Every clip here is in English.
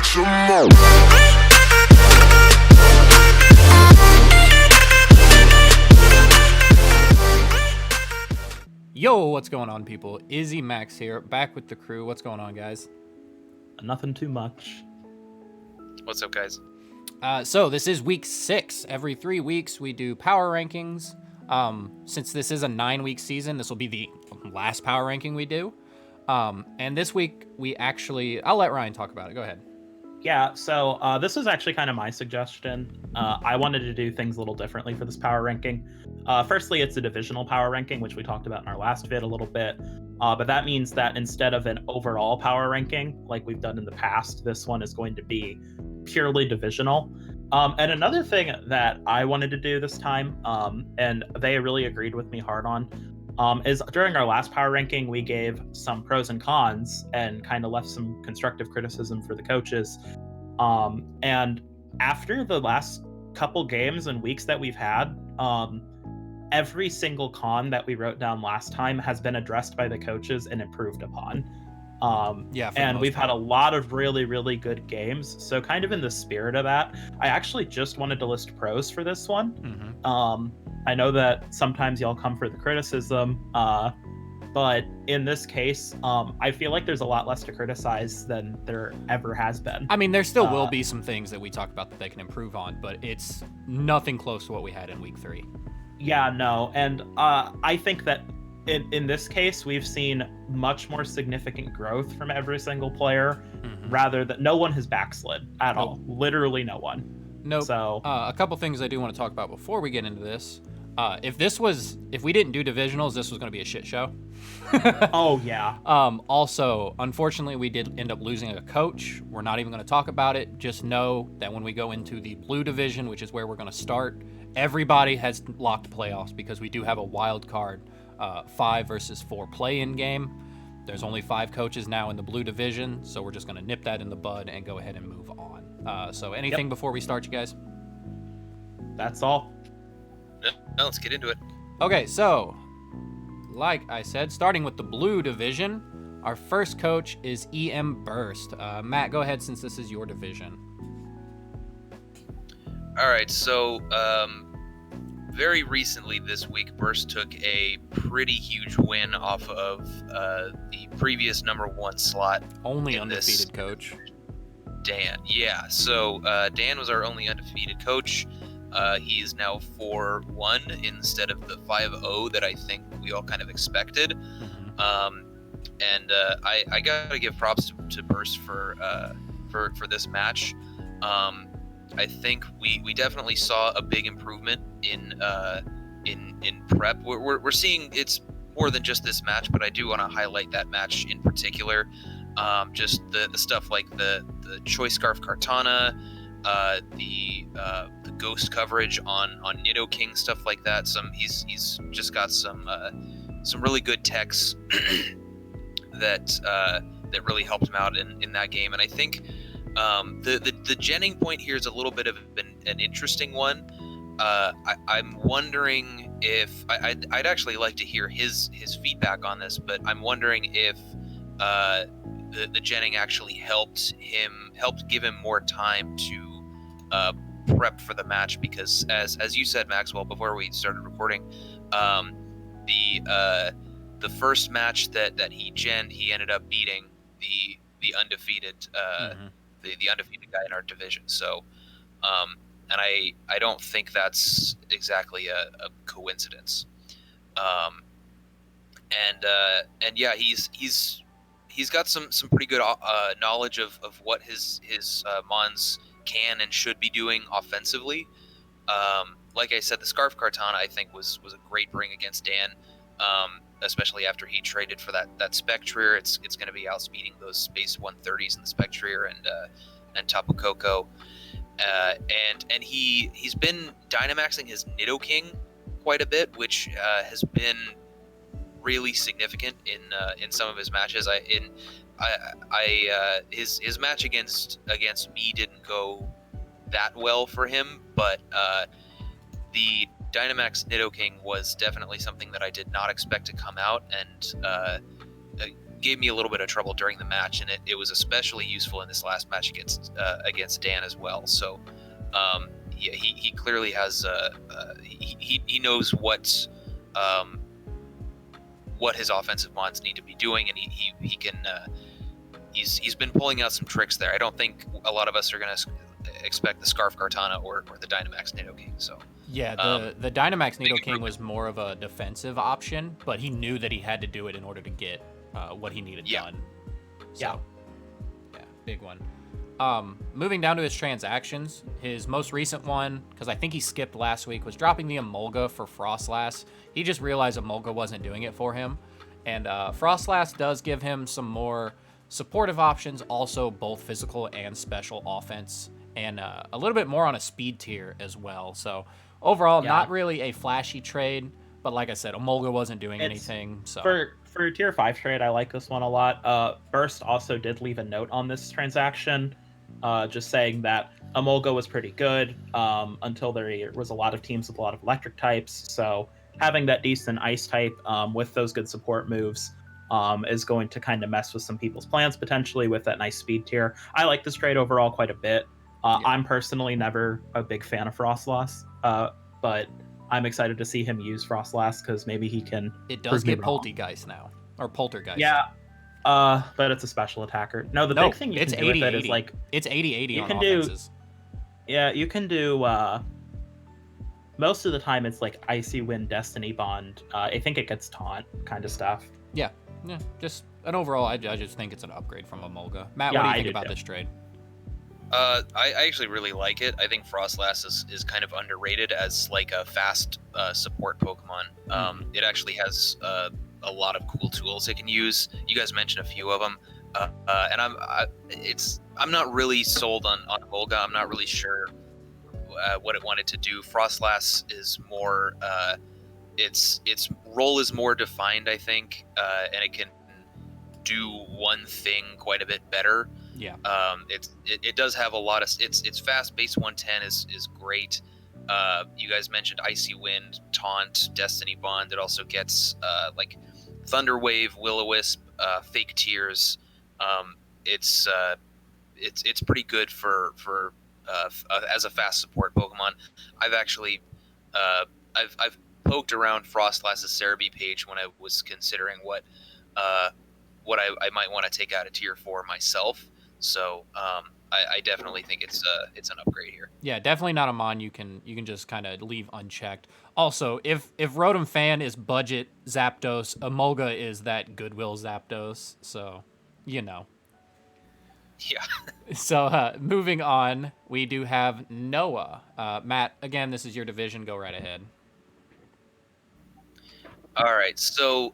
some more. Yo, what's going on, people? Izzy Max here, back with the crew. What's going on, guys? Nothing too much. What's up, guys? So this is week 6. Every 3 weeks we do power rankings. Since this is a 9-week season, this will be the last power ranking we do. And this week we I'll let Ryan talk about it. Go ahead. Yeah, so this was actually kind of my suggestion. I wanted to do things a little differently for this power ranking. Firstly, it's a divisional power ranking, which we talked about in our last vid a little bit. But that means that instead of an overall power ranking, like we've done in the past, this one is going to be purely divisional. And another thing that I wanted to do this time, and they really agreed with me hard on, is during our last power ranking, we gave some pros and cons and kind of left some constructive criticism for the coaches. And after the last couple games and weeks that we've had, every single con that we wrote down last time has been addressed by the coaches and improved upon. And we've had a lot of really, really good games. So kind of in the spirit of that, I actually just wanted to list pros for this one. Mm-hmm. I know that sometimes y'all come for the criticism, but in this case, I feel like there's a lot less to criticize than there ever has been. I mean, there still will be some things that we talk about that they can improve on, but it's nothing close to what we had in week 3. Yeah, no, and I think that in this case, we've seen much more significant growth from every single player, rather than no one has backslid at all. Literally no one. Nope. So a couple things I do want to talk about before we get into this. If we didn't do divisionals, this was going to be a shit show. Oh yeah. Also, unfortunately, we did end up losing a coach. We're not even going to talk about it. Just know that when we go into the blue division, which is where we're going to start, everybody has locked playoffs because we do have a wild card 5 versus 4 play-in game. There's only 5 coaches now in the blue division, so we're just going to nip that in the bud and go ahead and move on. So anything before we start, you guys? That's all. No, let's get into it. Okay, so like I said, starting with the blue division, our first coach is eMburst. Matt, go ahead since this is your division. All right, so very recently this week, Burst took a pretty huge win off of the previous number 1 slot. Only undefeated coach. Dan. Yeah, so Dan was our only undefeated coach. He is now 4-1 instead of the 5-0 that I think we all kind of expected. And I gotta give props to Burst for this match. I think we definitely saw a big improvement in prep. We're seeing it's more than just this match, but I do want to highlight that match in particular. Just the stuff like the choice scarf Kartana, the ghost coverage on Nidoking, stuff like that. He's just got some really good techs that really helped him out in that game. And I think the genning point here is a little bit of an interesting one. I'm wondering if I'd actually like to hear his feedback on this, but I'm wondering if the genning actually helped give him more time to prep for the match, because as you said, Maxwell, before we started recording, the first match that he ended up beating the undefeated the undefeated guy in our division. So and I don't think that's exactly a coincidence. And yeah, he's got some pretty good knowledge of what his Mons can and should be doing offensively. Like I said, the Scarf Kartana I think was a great bring against Dan, especially after he traded for that Spectrier. It's going to be outspeeding those Space 130s in the Spectrier and Tapu Koko. And he's been Dynamaxing his Nidoking quite a bit, which has been really significant in some of his matches. His match against me didn't go that well for him, but the Dynamax Nidoking was definitely something that I did not expect to come out and gave me a little bit of trouble during the match, and it was especially useful in this last match against Dan as well. So yeah, he clearly has he knows what his offensive mods need to be doing, and he can he's been pulling out some tricks there. I don't think a lot of us are going to expect the Scarf Cartana or the Dynamax Nidoking. So yeah, the Dynamax Nidoking was more of a defensive option, but he knew that he had to do it in order to get what he needed done. So, yeah, big one. Moving down to his transactions, his most recent one, because I think he skipped last week, was dropping the Emolga for Frostlass. He just realized Emolga wasn't doing it for him, and Frostlass does give him some more supportive options, also both physical and special offense, and a little bit more on a speed tier as well. So overall, not really a flashy trade, but like I said, Emolga wasn't doing anything. So for tier 5 trade, I like this one a lot. Burst also did leave a note on this transaction, just saying that Emolga was pretty good until there was a lot of teams with a lot of electric types. So having that decent ice type with those good support moves is going to kind of mess with some people's plans potentially with that nice speed tier. I like this trade overall quite a bit. I'm personally never a big fan of Frostlass, but I'm excited to see him use Frostlass because maybe he can. It does get Poltergeist now, or Poltergeist. Yeah, but it's a special attacker. No, the big thing you can do with it is like it's 80/80 on offenses. You can do. Most of the time, it's like Icy Wind, Destiny Bond. I think it gets Taunt kind of stuff. Yeah. Just an overall, I just think it's an upgrade from Emolga. Matt, what do you think about this trade? I actually really like it. I think Frostlass is kind of underrated as like a fast support Pokemon. It actually has a lot of cool tools it can use. You guys mentioned a few of them, and I'm not really sold on Emolga. I'm not really sure what it wanted to do. Frostlass is more its role is more defined, I think, and it can do one thing quite a bit better. Yeah. It does have a lot of its fast base 110 is great. You guys mentioned Icy Wind, Taunt, Destiny Bond. It also gets like Thunder Wave, Will-O-Wisp, Fake Tears. It's pretty good for as a fast support Pokemon. I've actually I've poked around Frostlass's Cerebi page when I was considering what I might want to take out of tier 4 myself. So I definitely think it's an upgrade here. Yeah, definitely not a mon you can just kind of leave unchecked. Also, if Rotom Fan is budget Zapdos, Emolga is that Goodwill Zapdos. So, you know. Yeah. So moving on, we do have Noah. Matt, again, this is your division. Go right ahead. All right. So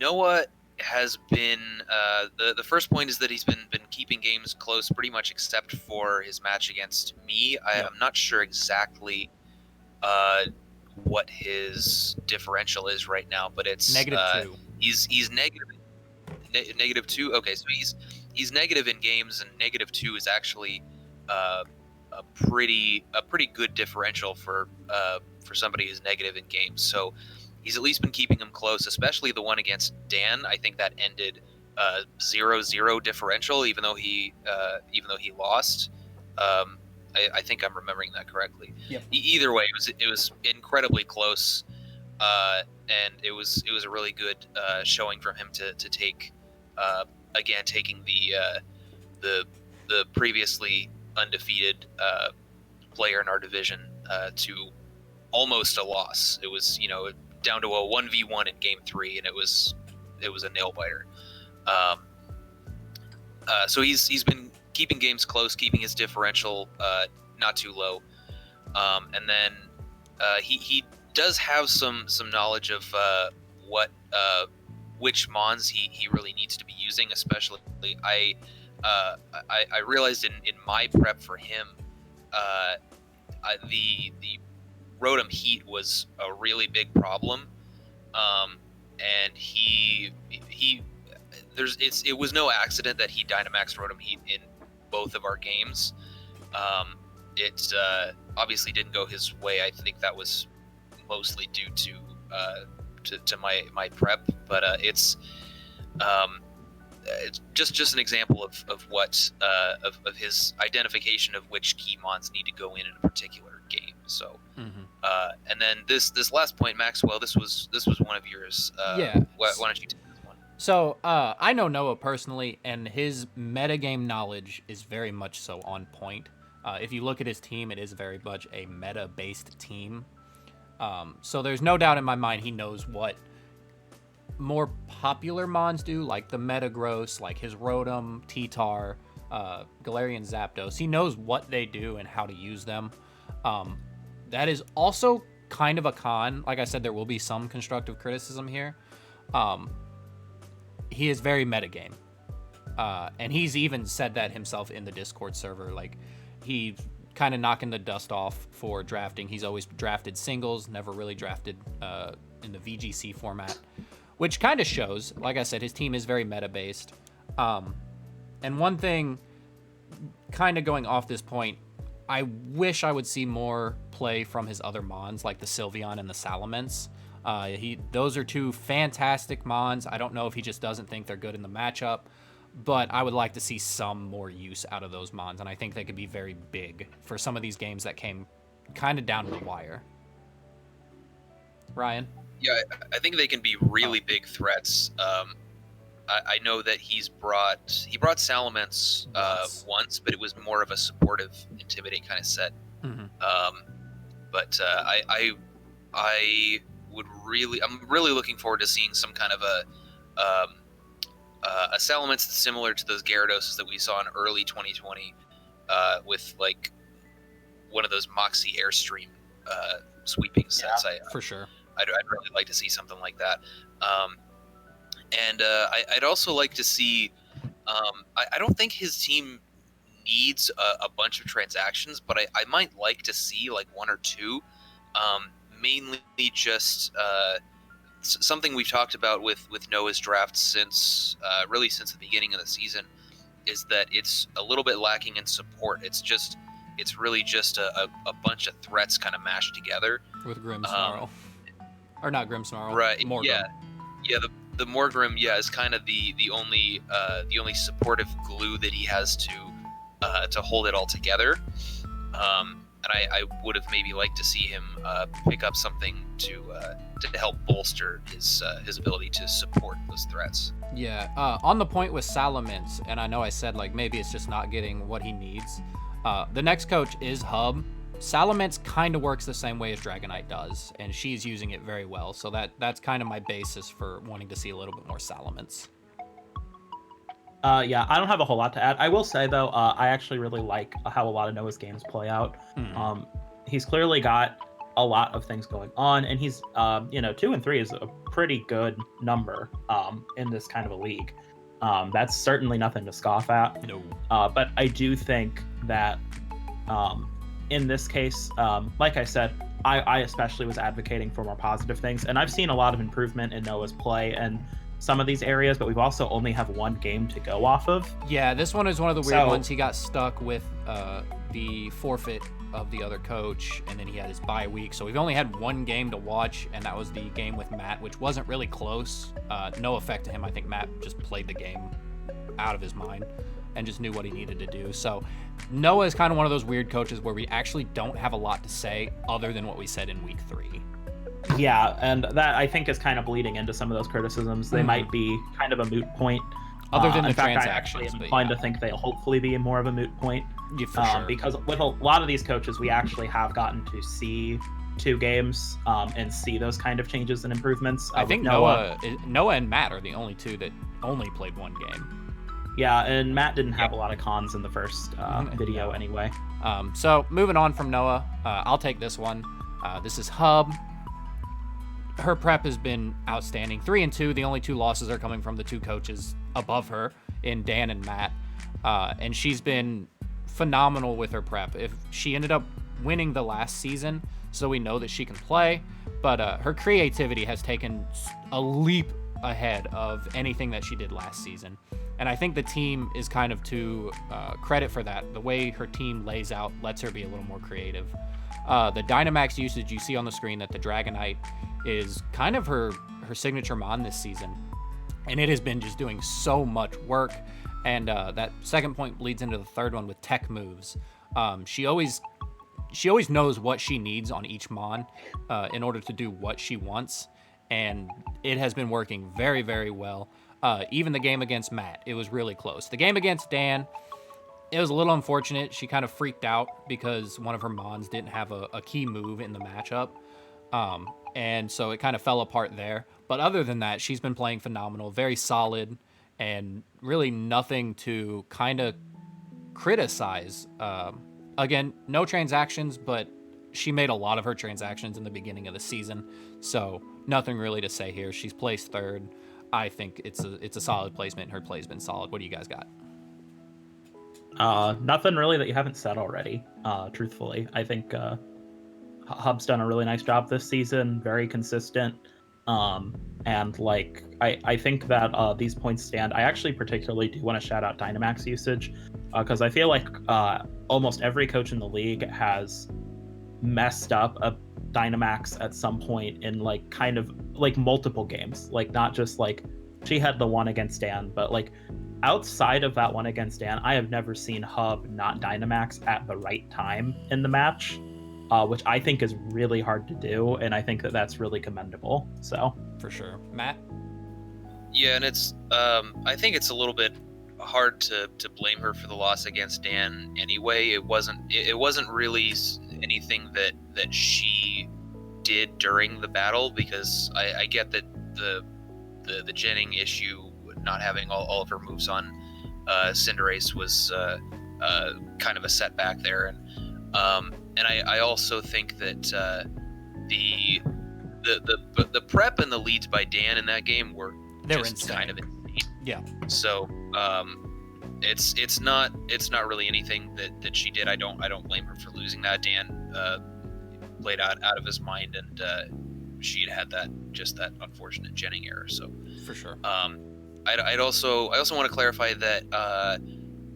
Noah has been the first point is that he's been keeping games close pretty much except for his match against me. I'm not sure exactly what his differential is right now, but it's -2. He's -2. Okay, so he's negative in games, and -2 is actually a pretty good differential for somebody who's negative in games. So he's at least been keeping him close, especially the one against Dan. I think that ended 0-0 differential, even though he lost. I think I'm remembering that correctly. Yep. Either way, it was incredibly close, and it was a really good showing from him to take again taking the previously undefeated player in our division to almost a loss. It was down to a 1v1 in game 3, and it was a nail biter. So he's been keeping games close, keeping his differential not too low, and then he does have some knowledge of which mons he really needs to be using. Especially, I realized in my prep for him, the Rotom Heat was a really big problem, and it was no accident that he Dynamaxed Rotom Heat in both of our games. It obviously didn't go his way. I think that was mostly due to my prep, but It's just an example of what of his identification of which key mons need to go in a particular game. So, and then this last point, Maxwell, this was one of yours. Yeah. Why don't you take this one? So I know Noah personally, and his metagame knowledge is very much so on point. If you look at his team, it is very much a meta-based team. So there's no doubt in my mind he knows what more popular mons do, like the Metagross, like his Rotom, T-Tar, Galarian Zapdos. He knows what they do and how to use them. That is also kind of a con. Like I said, there will be some constructive criticism here. He is very metagame. And he's even said that himself in the Discord server. Like, he's kind of knocking the dust off for drafting. He's always drafted singles, never really drafted in the VGC format, which kind of shows. Like I said, his team is very meta-based. And one thing, kind of going off this point, I wish I would see more play from his other mons, like the Sylveon and the Salamence. Those are two fantastic mons. I don't know if he just doesn't think they're good in the matchup, but I would like to see some more use out of those mons, and I think they could be very big for some of these games that came kind of down to the wire. Ryan? Yeah, I think they can be really big threats. I know that he brought Salamence once, but it was more of a supportive, intimidate kind of set. But I'm really looking forward to seeing some kind of a Salamence that's similar to those Gyarados that we saw in early 2020, with like one of those Moxie Airstream sweeping sets. Yeah, for sure. I'd really like to see something like that. And I'd also like to see. I don't think his team needs a bunch of transactions, but I might like to see like one or two. Mainly just something we've talked about with Noah's draft since the beginning of the season is that it's a little bit lacking in support. It's really just a bunch of threats kind of mashed together. With Grimmsnarl. Or not Grimmsnarl. Right. Morgrim. Yeah. The Morgrim, is kind of the only supportive glue that he has to hold it all together. And I would have maybe liked to see him pick up something to help bolster his ability to support those threats. Yeah. On the point with Salamence, and I know I said like maybe it's just not getting what he needs. The next coach is Hub. Salamence kind of works the same way as Dragonite does, and she's using it very well. So that's kind of my basis for wanting to see a little bit more Salamence. Yeah, I don't have a whole lot to add. I will say, though, I actually really like how a lot of Noah's games play out. He's clearly got a lot of things going on, and he's, 2 and 3 is a pretty good number in this kind of a league. That's certainly nothing to scoff at. No. But I do think that in this case, like I said, I especially was advocating for more positive things, and I've seen a lot of improvement in Noah's play and some of these areas, but we've also only have one game to go off of. Yeah, this one is one of the weird ones. He got stuck with the forfeit of the other coach, and then he had his bye week, so we've only had one game to watch, and that was the game with Matt, which wasn't really close. No effect to him. I think Matt just played the game out of his mind and just knew what he needed to do. So Noah is kind of one of those weird coaches where we actually don't have a lot to say other than what we said in week 3. Yeah, and that I think is kind of bleeding into some of those criticisms. They might be kind of a moot point. Other than the in fact, transactions. I actually am inclined to think they'll hopefully be more of a moot point. Yeah, for sure. Because with a lot of these coaches, we actually have gotten to see 2 games and see those kind of changes and improvements. I think Noah and Matt are the only 2 that only played 1 game. Yeah, and Matt didn't have a lot of cons in the first video anyway. So moving on from Noah, I'll take this one. This is Hub. Her prep has been outstanding. 3 and 2. The only 2 losses are coming from the 2 coaches above her in Dan and Matt. And she's been phenomenal with her prep. If she ended up winning the last season, so we know that she can play, but her creativity has taken a leap ahead of anything that she did last season. And I think the team is kind of to credit for that. The way her team lays out lets her be a little more creative. The Dynamax usage you see on the screen, that the Dragonite is kind of her signature mon this season. and it has been just doing so much work. And that second point leads into the third one with tech moves. She always knows what she needs on each mon in order to do what she wants, and it has been working very, very well. Even the game against Matt, it was really close. The game against Dan, it was a little unfortunate. She kind of freaked out because one of her mons didn't have a key move in the matchup. And so it kind of fell apart there. But other than that, she's been playing phenomenal, very solid, and really nothing to kind of criticize. Again, no transactions, but she made a lot of her transactions in the beginning of the season. So nothing really to say here. She's placed third. I think it's a solid placement. Her play's been solid. What do you guys got? Nothing really that you haven't said already. Truthfully, I think Hub's done a really nice job this season. Very consistent. And like I think that these points stand. I actually particularly do want to shout out Dynamax usage because I feel like almost every coach in the league has messed up a Dynamax at some point in like kind of like multiple games. Like not just like she had the one against Dan, but like outside of that one against Dan, I have never seen Hub not Dynamax at the right time in the match. Which I think is really hard to do, and I think that that's really commendable. So for sure, Matt. Yeah, and it's I think it's a little bit hard to blame her for the loss against Dan anyway. It wasn't really anything that she did during the battle, because I get that the Jenning issue, not having all of her moves on Cinderace was kind of a setback there, and I also think that the prep and the leads by Dan in that game were just insane. kind of insane. Yeah. So it's not really anything that she did. I don't blame her for losing that. Dan played out of his mind, and she had that unfortunate Jenning error. So for sure. I also want to clarify that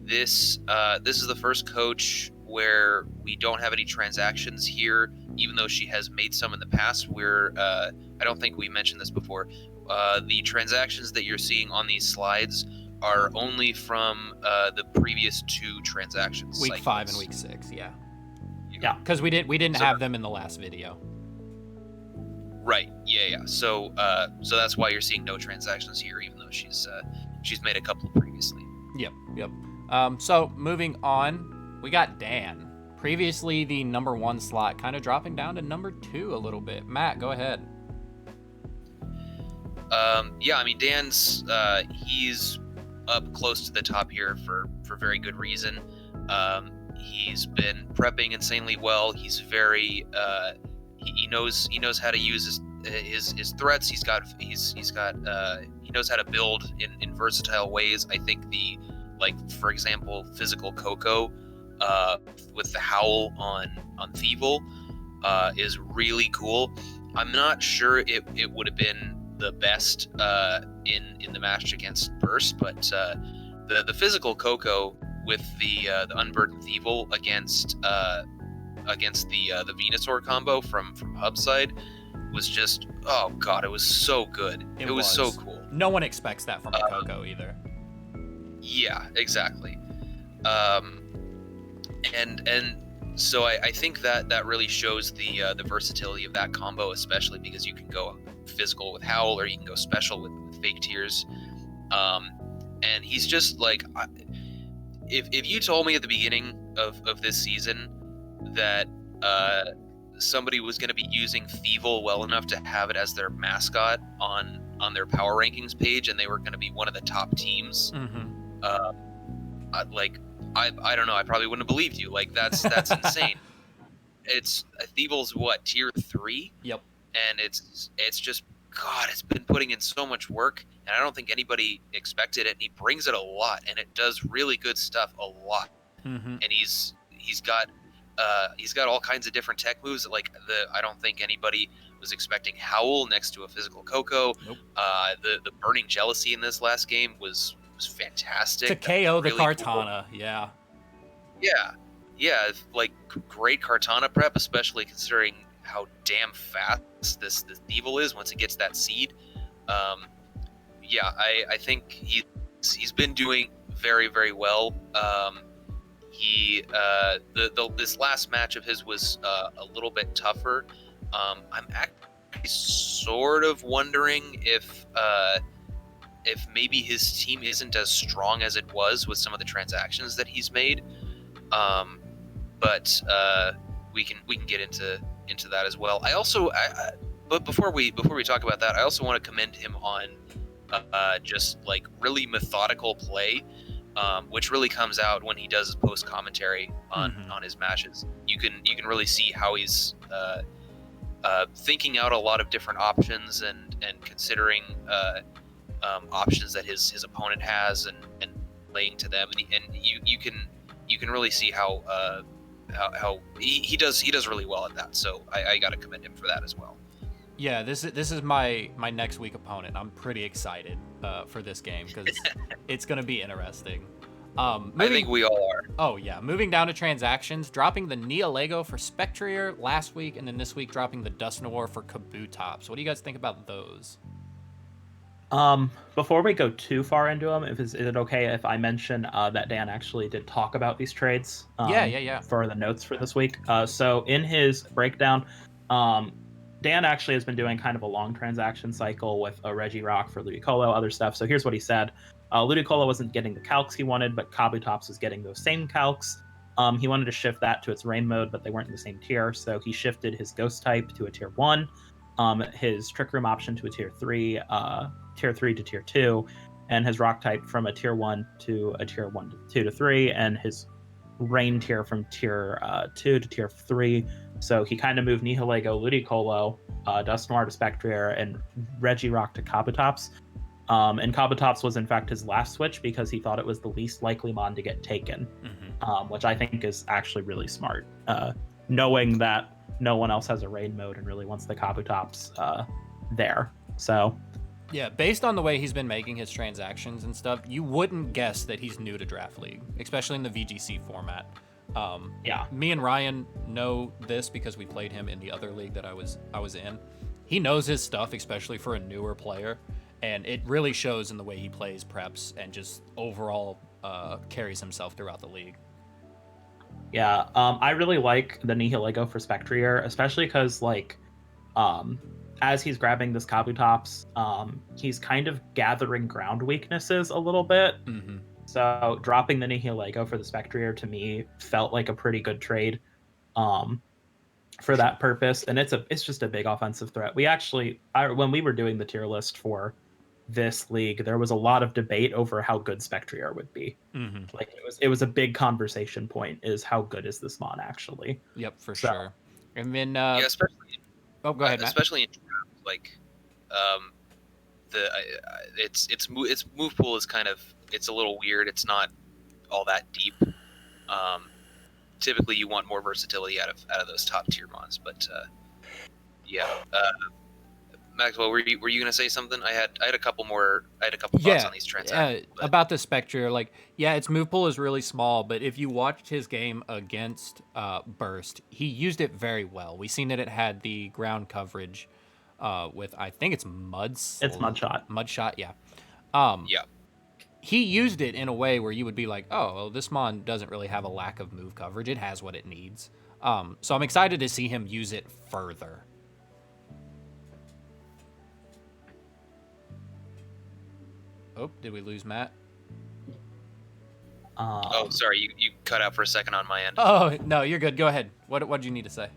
this is the first coach where we don't have any transactions here, even though she has made some in the past. Where I don't think we mentioned this before. The transactions that you're seeing on these slides are only from the previous two transactions. Week cycles. 5 and week 6, yeah. Yeah. Because we didn't have them in the last video. Right. Yeah. So that's why you're seeing no transactions here, even though she's made a couple previously. Yep. So moving on. We got Dan. Previously the number 1 slot, kind of dropping down to number 2 a little bit. Matt, go ahead. Yeah, I mean, Dan's he's up close to the top here for very good reason. He's been prepping insanely well. He's very he knows how to use his threats. He knows how to build in versatile ways. I think for example, physical Coco with the Howl on Thievul is really cool. I'm not sure it would have been the best in the match against Burst, but the physical Coco with the Unburdened Thievul against the Venusaur combo from Hub's side was just, oh god, it was so good. It was so cool. No one expects that from a Coco either. Yeah, exactly. And so I think that really shows the versatility of that combo, especially because you can go physical with Howl, or you can go special with Fake Tears. And he's just like, if you told me at the beginning of this season that somebody was going to be using Thievul well enough to have it as their mascot on their power rankings page, and they were going to be one of the top teams, I don't know, I probably wouldn't have believed you. Like that's insane. It's Thievul's what, tier 3? Yep. And it's just, god, it's been putting in so much work, and I don't think anybody expected it, and he brings it a lot, and it does really good stuff a lot. And he's got all kinds of different tech moves. Like I don't think anybody was expecting Howl next to a physical Coco. Nope. The Burning Jealousy in this last game was fantastic. To KO the really Kartana, cool. yeah. Yeah, like great Kartana prep, especially considering how damn fast this Thievul is once it gets that seed. yeah, I think he's been doing very, very well. This last match of his was a little bit tougher. I'm actually sort of wondering if maybe his team isn't as strong as it was with some of the transactions that he's made. But we can get into that as well. But before we talk about that, I also want to commend him on just like really methodical play, which really comes out when he does his post commentary on his matches. You can really see how he's thinking out a lot of different options and considering options that his opponent has and playing to them, and you can really see how he does really well at that. So I got to commend him for that as well. Yeah, this is my next week opponent. I'm pretty excited for this game because it's going to be interesting. I think we all are. Oh yeah, moving down to transactions, dropping the Nia Lego for Spectrier last week, and then this week dropping the Dust Noir for Kabutops. What do you guys think about those? Before we go too far into them, is it okay if I mention that Dan actually did talk about these trades? Yeah. For the notes for this week. So in his breakdown, Dan actually has been doing kind of a long transaction cycle with a Regirock for Ludicolo, other stuff. So here's what he said. Ludicolo wasn't getting the calcs he wanted, but Kabutops was getting those same calcs. He wanted to shift that to its rain mode, but they weren't in the same tier. So he shifted his ghost type to a tier 1, his trick room option to a tier 3, tier 3 to tier 2, and his rock type from a tier 1 to a tier 1 to 2 to 3, and his rain tier from tier 2 to tier 3. So he kind of moved Nihilego, Ludicolo, Dust Noir to Spectrier, and Regirock to Kabutops. And Kabutops was in fact his last switch because he thought it was the least likely mon to get taken, which I think is actually really smart, knowing that no one else has a rain mode and really wants the Kabutops there. So yeah, based on the way he's been making his transactions and stuff, you wouldn't guess that he's new to Draft League, especially in the VGC format. Yeah, me and Ryan know this because we played him in the other league that I was in. He knows his stuff, especially for a newer player, and it really shows in the way he plays preps and just overall carries himself throughout the league. Yeah, I really like the Nihilego for Spectrier, especially because like as he's grabbing this Kabutops, he's kind of gathering ground weaknesses a little bit. So dropping the Nihilego for the Spectrier to me felt like a pretty good trade for that purpose, and it's just a big offensive threat. We actually, when we were doing the tier list for this league, there was a lot of debate over how good Spectrier would be. Like it was a big conversation point, is how good is this mon actually? Yep, for sure. And then yeah, especially go ahead, Matt. Especially in like its move pool is kind of, it's a little weird. It's not all that deep. Typically you want more versatility out of those top tier mons, but yeah. Maxwell, were you going to say something? I had a couple thoughts on these transactions. About the Spectre, like, yeah, its move pool is really small, but if you watched his game against Burst, he used it very well. We seen that it had the ground coverage with, I think it's Mudshot. It's Mudshot. Mudshot, yeah. Yeah. He used it in a way where you would be like, oh, well, this mon doesn't really have a lack of move coverage. It has what it needs. So I'm excited to see him use it further. Oh, did we lose Matt? Oh, sorry, you cut out for a second on my end. Oh, no, you're good. Go ahead. What did you need to say?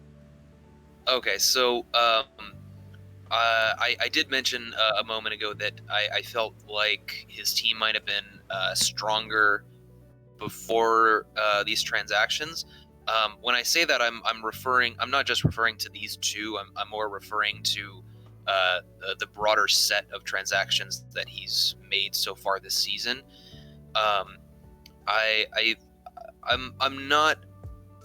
Okay, so I did mention a moment ago that I felt like his team might have been stronger before these transactions. When I say that, I'm not just referring to these two. I'm more referring to the broader set of transactions that he's made so far this season. I'm not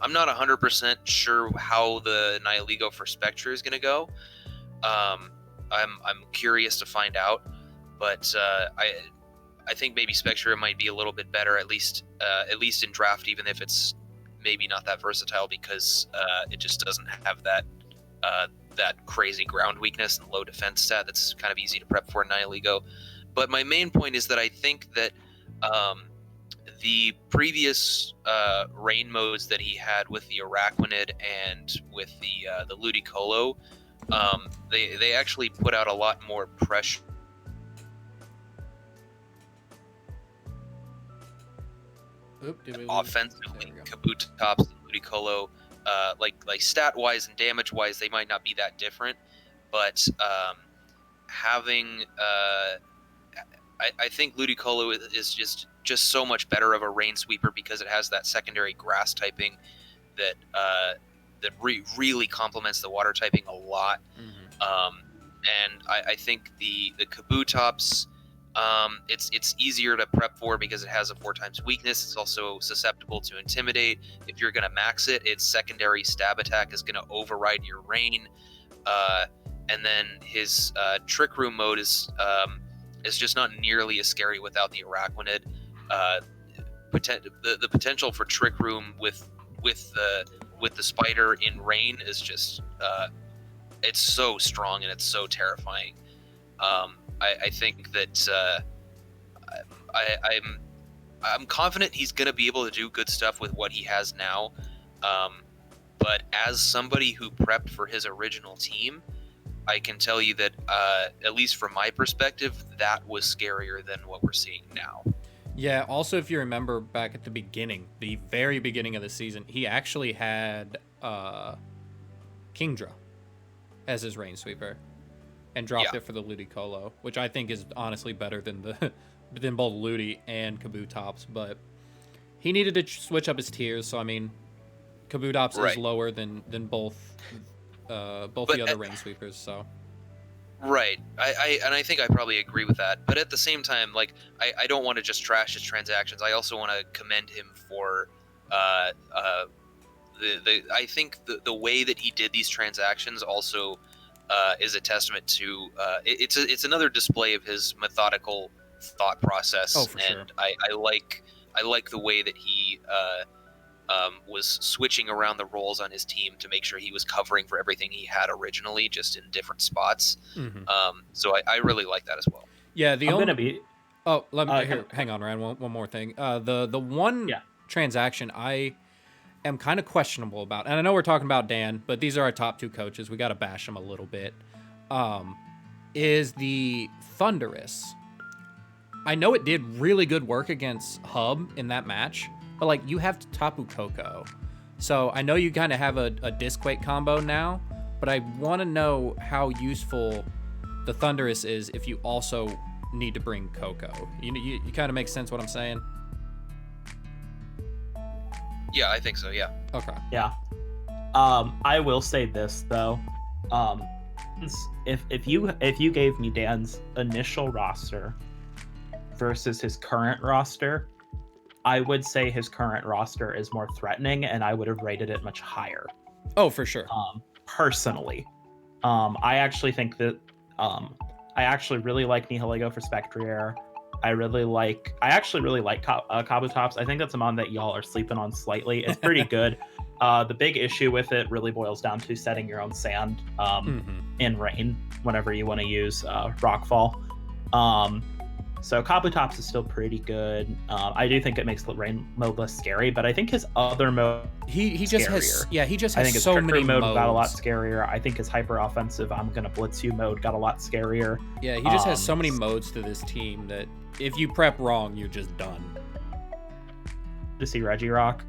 100% sure how the Nihilego for Spectre is going to go. I'm curious to find out, but I think maybe Spectre might be a little bit better, at least in draft, even if it's maybe not that versatile, because it just doesn't have that crazy ground weakness and low defense stat that's kind of easy to prep for in Nihilego. But my main point is that I think that the previous rain modes that he had with the Araquanid and with the Ludicolo, they actually put out a lot more pressure. Offensively, Kabutops and Ludicolo, like stat wise and damage wise, they might not be that different, but having I think Ludicolo is just so much better of a rain sweeper because it has that secondary grass typing that really complements the water typing a lot. And I think the Kabutops, it's easier to prep for because it has a 4x weakness. It's also susceptible to Intimidate. If you're going to max it, its secondary stab attack is going to override your rain. And then his Trick Room mode is just not nearly as scary without the Araquanid. The potential for Trick Room with the spider in rain is just it's so strong and it's so terrifying. I think that I'm confident he's going to be able to do good stuff with what he has now. But as somebody who prepped for his original team, I can tell you that, at least from my perspective, that was scarier than what we're seeing now. Yeah, also, if you remember back at the beginning, the very beginning of the season, he actually had Kingdra as his rain sweeper and dropped it for the Ludicolo, which I think is honestly better than both Ludi and Kabutops, but he needed to switch up his tiers, so I mean, Kabutops is lower than both the other rain sweepers, so. Right. I think I probably agree with that. But at the same time, like, I don't want to just trash his transactions. I also want to commend him for I think the way that he did these transactions also is a testament to it's another display of his methodical thought process. Oh, for sure. I like the way that he was switching around the roles on his team to make sure he was covering for everything he had originally, just in different spots. So I really like that as well. Yeah, Oh, let me hang on, Ryan. One more thing. The one transaction I am kind of questionable about, and I know we're talking about Dan, but these are our top two coaches. We got to bash them a little bit. Is the Thunderous. I know it did really good work against Hub in that match, but like you have Tapu Koko. So I know you kind of have a Disquake combo now, but I want to know how useful the Thunderous is if you also need to bring Koko. You kind of make sense what I'm saying? Yeah, I think so, yeah. Okay. Yeah. I will say this though. If you gave me Dan's initial roster versus his current roster, I would say his current roster is more threatening, and I would have rated it much higher. Oh, for sure. Personally, I actually think that I actually really like Nihilego for Spectrier. I actually really like Kabutops. I think that's a mon that y'all are sleeping on slightly. It's pretty good. The big issue with it really boils down to setting your own sand in rain whenever you want to use Rockfall. So Kabutops is still pretty good. I do think it makes the rain mode less scary, but I think his other mode he just has I think his so Trick many Room mode modes. got a lot scarier. I think his hyper offensive I'm gonna blitz you mode got a lot scarier. Yeah, he just has so many modes to this team that if you prep wrong, you're just done. To see Regirock,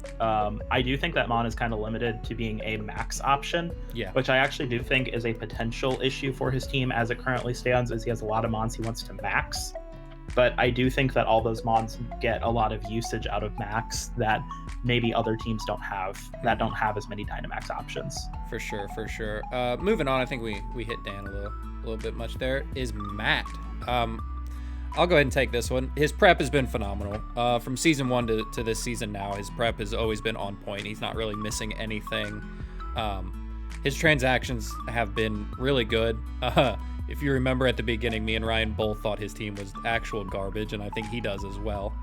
I do think that mon is kind of limited to being a max option, which I actually do think is a potential issue for his team as it currently stands, is he has a lot of mons he wants to max. But I do think that all those mons get a lot of usage out of max that maybe other teams don't have, that don't have as many Dynamax options. For sure. Moving on, I think we hit Dan a little bit much there, is Matt. I'll go ahead and take this one. His prep has been phenomenal. From season 1 to this season now, his prep has always been on point. He's not really missing anything. His transactions have been really good. If you remember at the beginning, me and Ryan both thought his team was actual garbage, and I think he does as well.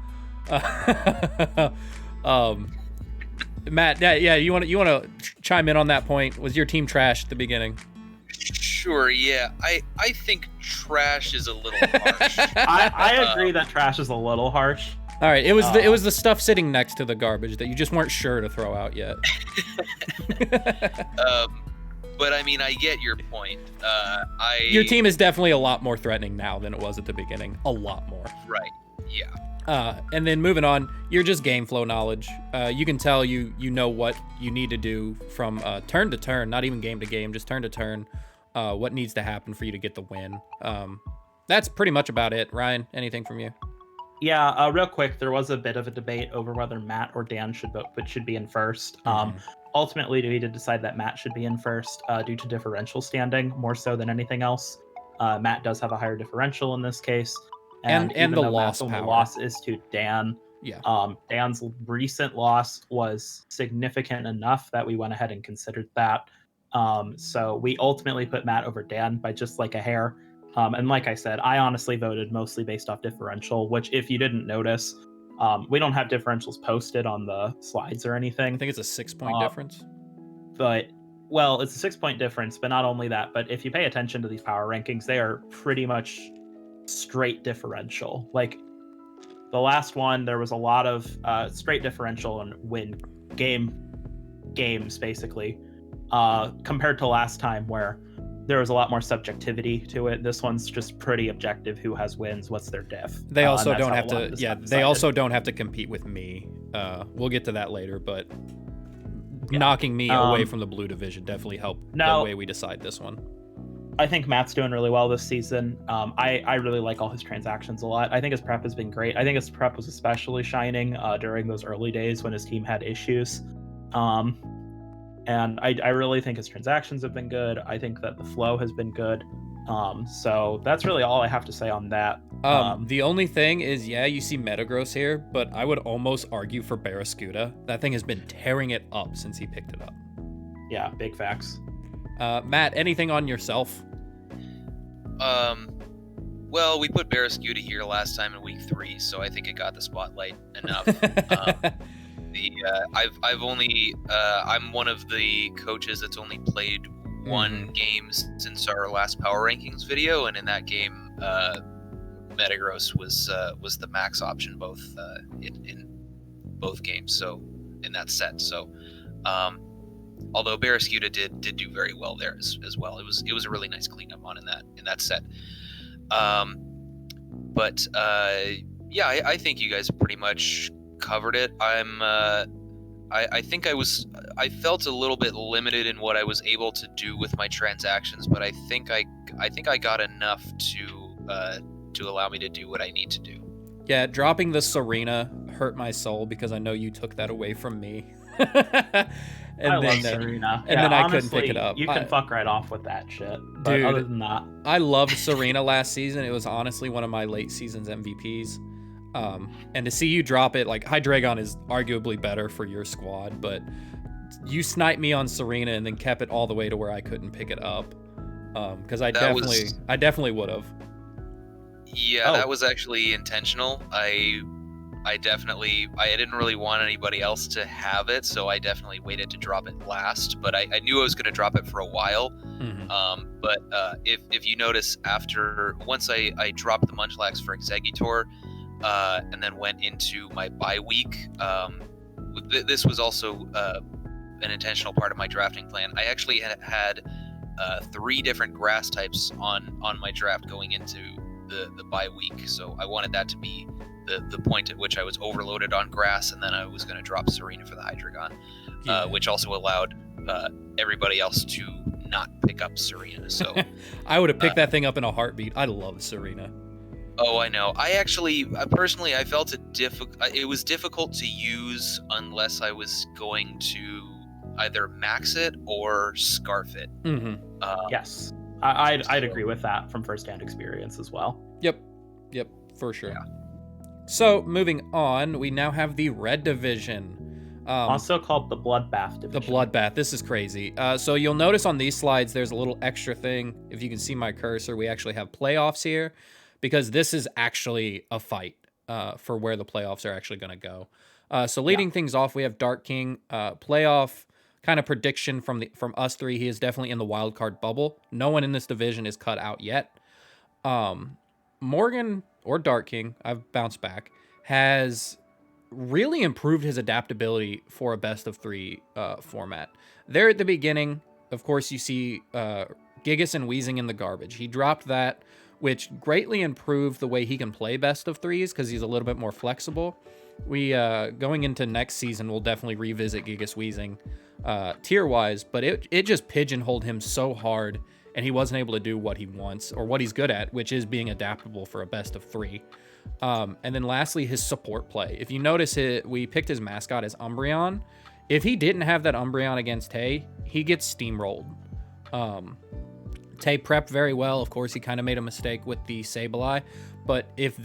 Matt, you want to chime in on that point? Was your team trash at the beginning? Sure, yeah. I think trash is a little harsh. I agree that trash is a little harsh. All right, it was the stuff sitting next to the garbage that you just weren't sure to throw out yet. But I mean, I get your point. Your team is definitely a lot more threatening now than it was at the beginning. A lot more. Right. Yeah. And then moving on, you're just game flow knowledge. You can tell you know what you need to do from turn to turn, not even game to game, just turn to turn. What needs to happen for you to get the win. That's pretty much about it. Ryan, anything from you? Yeah, real quick, there was a bit of a debate over whether Matt or Dan should vote, but should be in first. Ultimately, we did decide that Matt should be in first due to differential standing, more so than anything else. Matt does have a higher differential in this case. And the loss power. The loss is to Dan. Yeah. Dan's recent loss was significant enough that we went ahead and considered that. So we ultimately put Matt over Dan by just like a hair. And like I said, I honestly voted mostly based off differential, which if you didn't notice, we don't have differentials posted on the slides or anything. I think it's a 6-point difference. But, well, it's a 6-point difference, but not only that, but if you pay attention to these power rankings, they are pretty much straight differential. Like, the last one, there was a lot of straight differential and win games, basically, compared to last time where there was a lot more subjectivity to it. This one's just pretty objective. Who has wins? What's their diff? They also don't have to. Yeah, they also don't have to compete with me. We'll get to that later, but knocking me away from the blue division definitely helped the way we decide this one. I think Matt's doing really well this season. I really like all his transactions a lot. I think his prep has been great. I think his prep was especially shining during those early days when his team had issues. And I really think his transactions have been good. I think that the flow has been good. So that's really all I have to say on that. The only thing is, yeah, you see Metagross here, but I would almost argue for Barraskewda. That thing has been tearing it up since he picked it up. Yeah, big facts. Matt, anything on yourself? Well, we put Barraskewda here last time in week 3, so I think it got the spotlight enough. I'm one of the coaches that's only played one game since our last power rankings video, and in that game, Metagross was the max option both in both games. So in that set, so although Barraskewda did do very well there as well, it was a really nice cleanup on in that set. But yeah, I think you guys pretty much covered it. I think I felt a little bit limited in what I was able to do with my transactions, but I think I got enough to allow me to do what I need to do. Yeah, dropping the Serena hurt my soul because I know you took that away from me. I love Serena. And then I couldn't pick it up. You can fuck right off with that shit. But dude, other than that, I loved Serena last season. It was honestly one of my late season's MVPs. And to see you drop it, like Hydreigon is arguably better for your squad, but you sniped me on Serena and then kept it all the way to where I couldn't pick it up. Because I definitely would have. Yeah, that was actually intentional. I didn't really want anybody else to have it, so I definitely waited to drop it last. But I knew I was going to drop it for a while. But if you notice, once I dropped the Munchlax for Exeggutor, and then went into my bye week, this was also an intentional part of my drafting plan. I actually had 3 different grass types on my draft going into the bye week, so I wanted that to be the point at which I was overloaded on grass, and then I was going to drop Serena for the Hydreigon, which also allowed everybody else to not pick up Serena. So I would have picked that thing up in a heartbeat. I love Serena. Oh, I know. I actually, personally, I felt it was difficult to use unless I was going to either max it or scarf it. Yes, I'd agree with that from firsthand experience as well. Yep, for sure. Yeah. So moving on, we now have the red division. Also called the Bloodbath division. The Bloodbath. This is crazy. So you'll notice on these slides, there's a little extra thing. If you can see my cursor, we actually have playoffs here, because this is actually a fight for where the playoffs are actually going to go. So leading things off, we have Dark King playoff kind of prediction from us three, he is definitely in the wild card bubble. No one in this division is cut out yet. Morgan or Dark King, I've bounced back, has really improved his adaptability for a best of three format. There at the beginning, of course, you see Gigas and Weezing in the garbage. He dropped that, which greatly improved the way he can play best of threes because he's a little bit more flexible. We going into next season, we'll definitely revisit Gigas Weezing tier wise, but it just pigeonholed him so hard, and he wasn't able to do what he wants or what he's good at, which is being adaptable for a best of three. And then lastly, his support play. If you notice it, we picked his mascot as Umbreon. If he didn't have that Umbreon against Tay, he gets steamrolled. Tay prepped very well. Of course, he kind of made a mistake with the Sableye, but if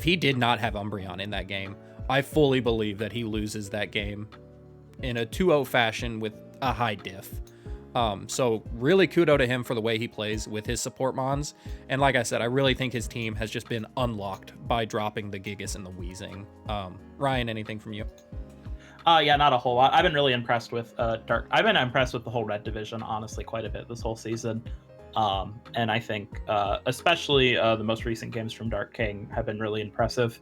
he did not have Umbreon in that game, I fully believe that he loses that game in a 2-0 fashion with a high diff. So really kudo to him for the way he plays with his support mons. And like I said, I really think his team has just been unlocked by dropping the Gigas and the Weezing. Ryan, anything from you? Yeah, not a whole lot. I've been really impressed with Dark. I've been impressed with the whole Red division, honestly, quite a bit this whole season. And I think especially the most recent games from Dark King have been really impressive.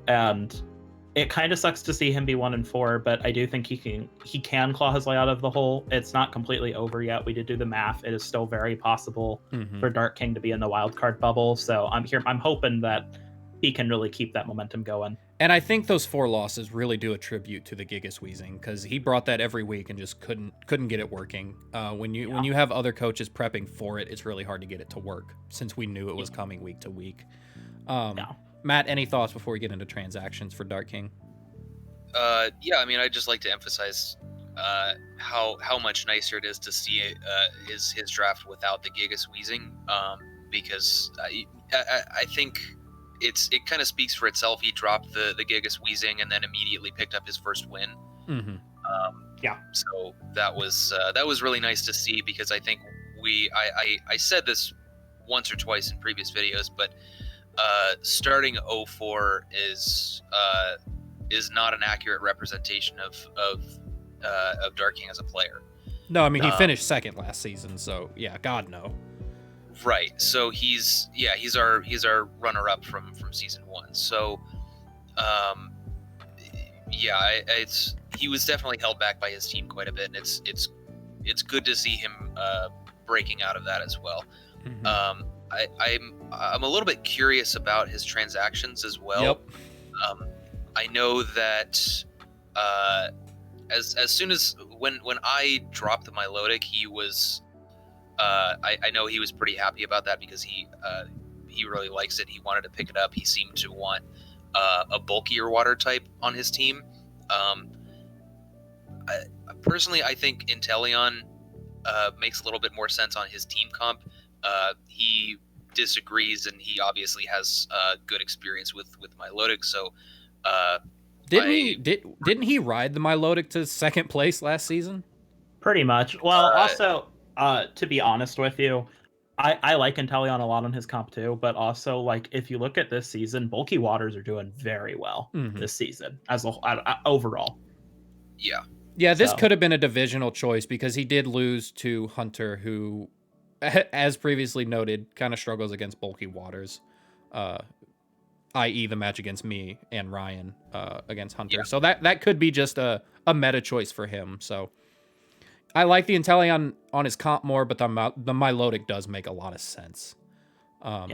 And it kind of sucks to see him be 1-4, but I do think he can claw his way out of the hole. It's not completely over yet. We did do the math. It is still very possible for Dark King to be in the wildcard bubble. So I'm hoping that he can really keep that momentum going. And I think those 4 losses really do attribute to the Gigas Weezing, because he brought that every week and just couldn't get it working. When you have other coaches prepping for it, it's really hard to get it to work, since we knew it was coming week to week. Matt, any thoughts before we get into transactions for Dark King? Yeah, I mean, I'd just like to emphasize how much nicer it is to see his draft without the Gigas Weezing, because I think it kind of speaks for itself. He dropped the Gigas Weezing and then immediately picked up his first win. So that was really nice to see, because I think I said this once or twice in previous videos, but starting 0-4 is not an accurate representation of Dark King as a player. No, I mean, he finished second last season, so yeah, God no. Right. So he's our runner-up from season 1. So he was definitely held back by his team quite a bit, and it's good to see him breaking out of that as well. I'm a little bit curious about his transactions as well. Yep. I know that as soon as when I dropped the Milotic, he was I know he was pretty happy about that, because he really likes it. He wanted to pick it up. He seemed to want a bulkier water type on his team. Personally, I think Inteleon makes a little bit more sense on his team comp. He disagrees, and he obviously has good experience with Milotic. So didn't he ride the Milotic to second place last season? Pretty much. Well, also, to be honest with you, I like Inteleon a lot on his comp too, but also, like, if you look at this season, bulky waters are doing very well this season as a overall. Yeah, this could have been a divisional choice, because he did lose to Hunter, who, as previously noted, kind of struggles against bulky waters, i.e. the match against me and Ryan against Hunter. So that could be just a meta choice for him. So I like the Inteleon on his comp more, but the Milotic does make a lot of sense. And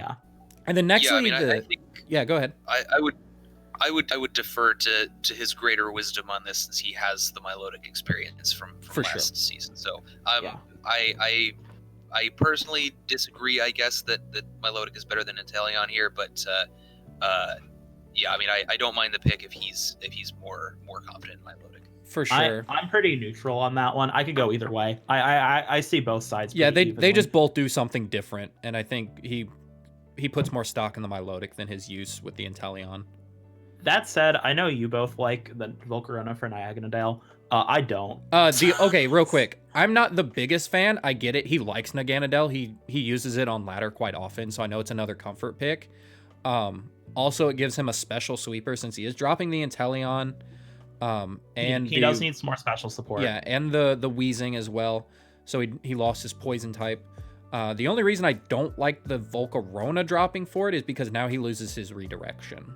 then next, I think, go ahead. I would defer to his greater wisdom on this, since he has the Milotic experience from last season. So I personally disagree. I guess that Milotic is better than Inteleon here, but I mean, I don't mind the pick if he's more confident in Milotic. For sure. I'm pretty neutral on that one. I could go either way. I see both sides. Yeah, they just both do something different, and I think he puts more stock in the Milotic than his use with the Inteleon. That said, I know you both like the Volcarona for Naganadel. I don't. Okay, real quick. I'm not the biggest fan. I get it. He likes Naganadel. He uses it on ladder quite often, so I know it's another comfort pick. Also, it gives him a special sweeper since he is dropping the Inteleon. And he does need some more special support. Yeah, and the wheezing as well. So he lost his poison type. The only reason I don't like the Volcarona dropping for it is because now he loses his redirection.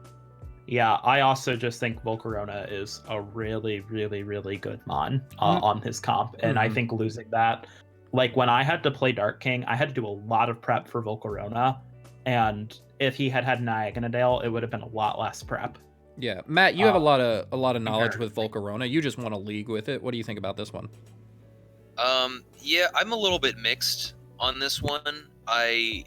Yeah, I also just think Volcarona is a really, really, really good mon on his comp. And I think losing that, like when I had to play Dark King, I had to do a lot of prep for Volcarona. And if he had Niaganadale, it would have been a lot less prep. Yeah, Matt, you have a lot of knowledge with Volcarona. You just want to league with it. What do you think about this one? Yeah, I'm a little bit mixed on this one. I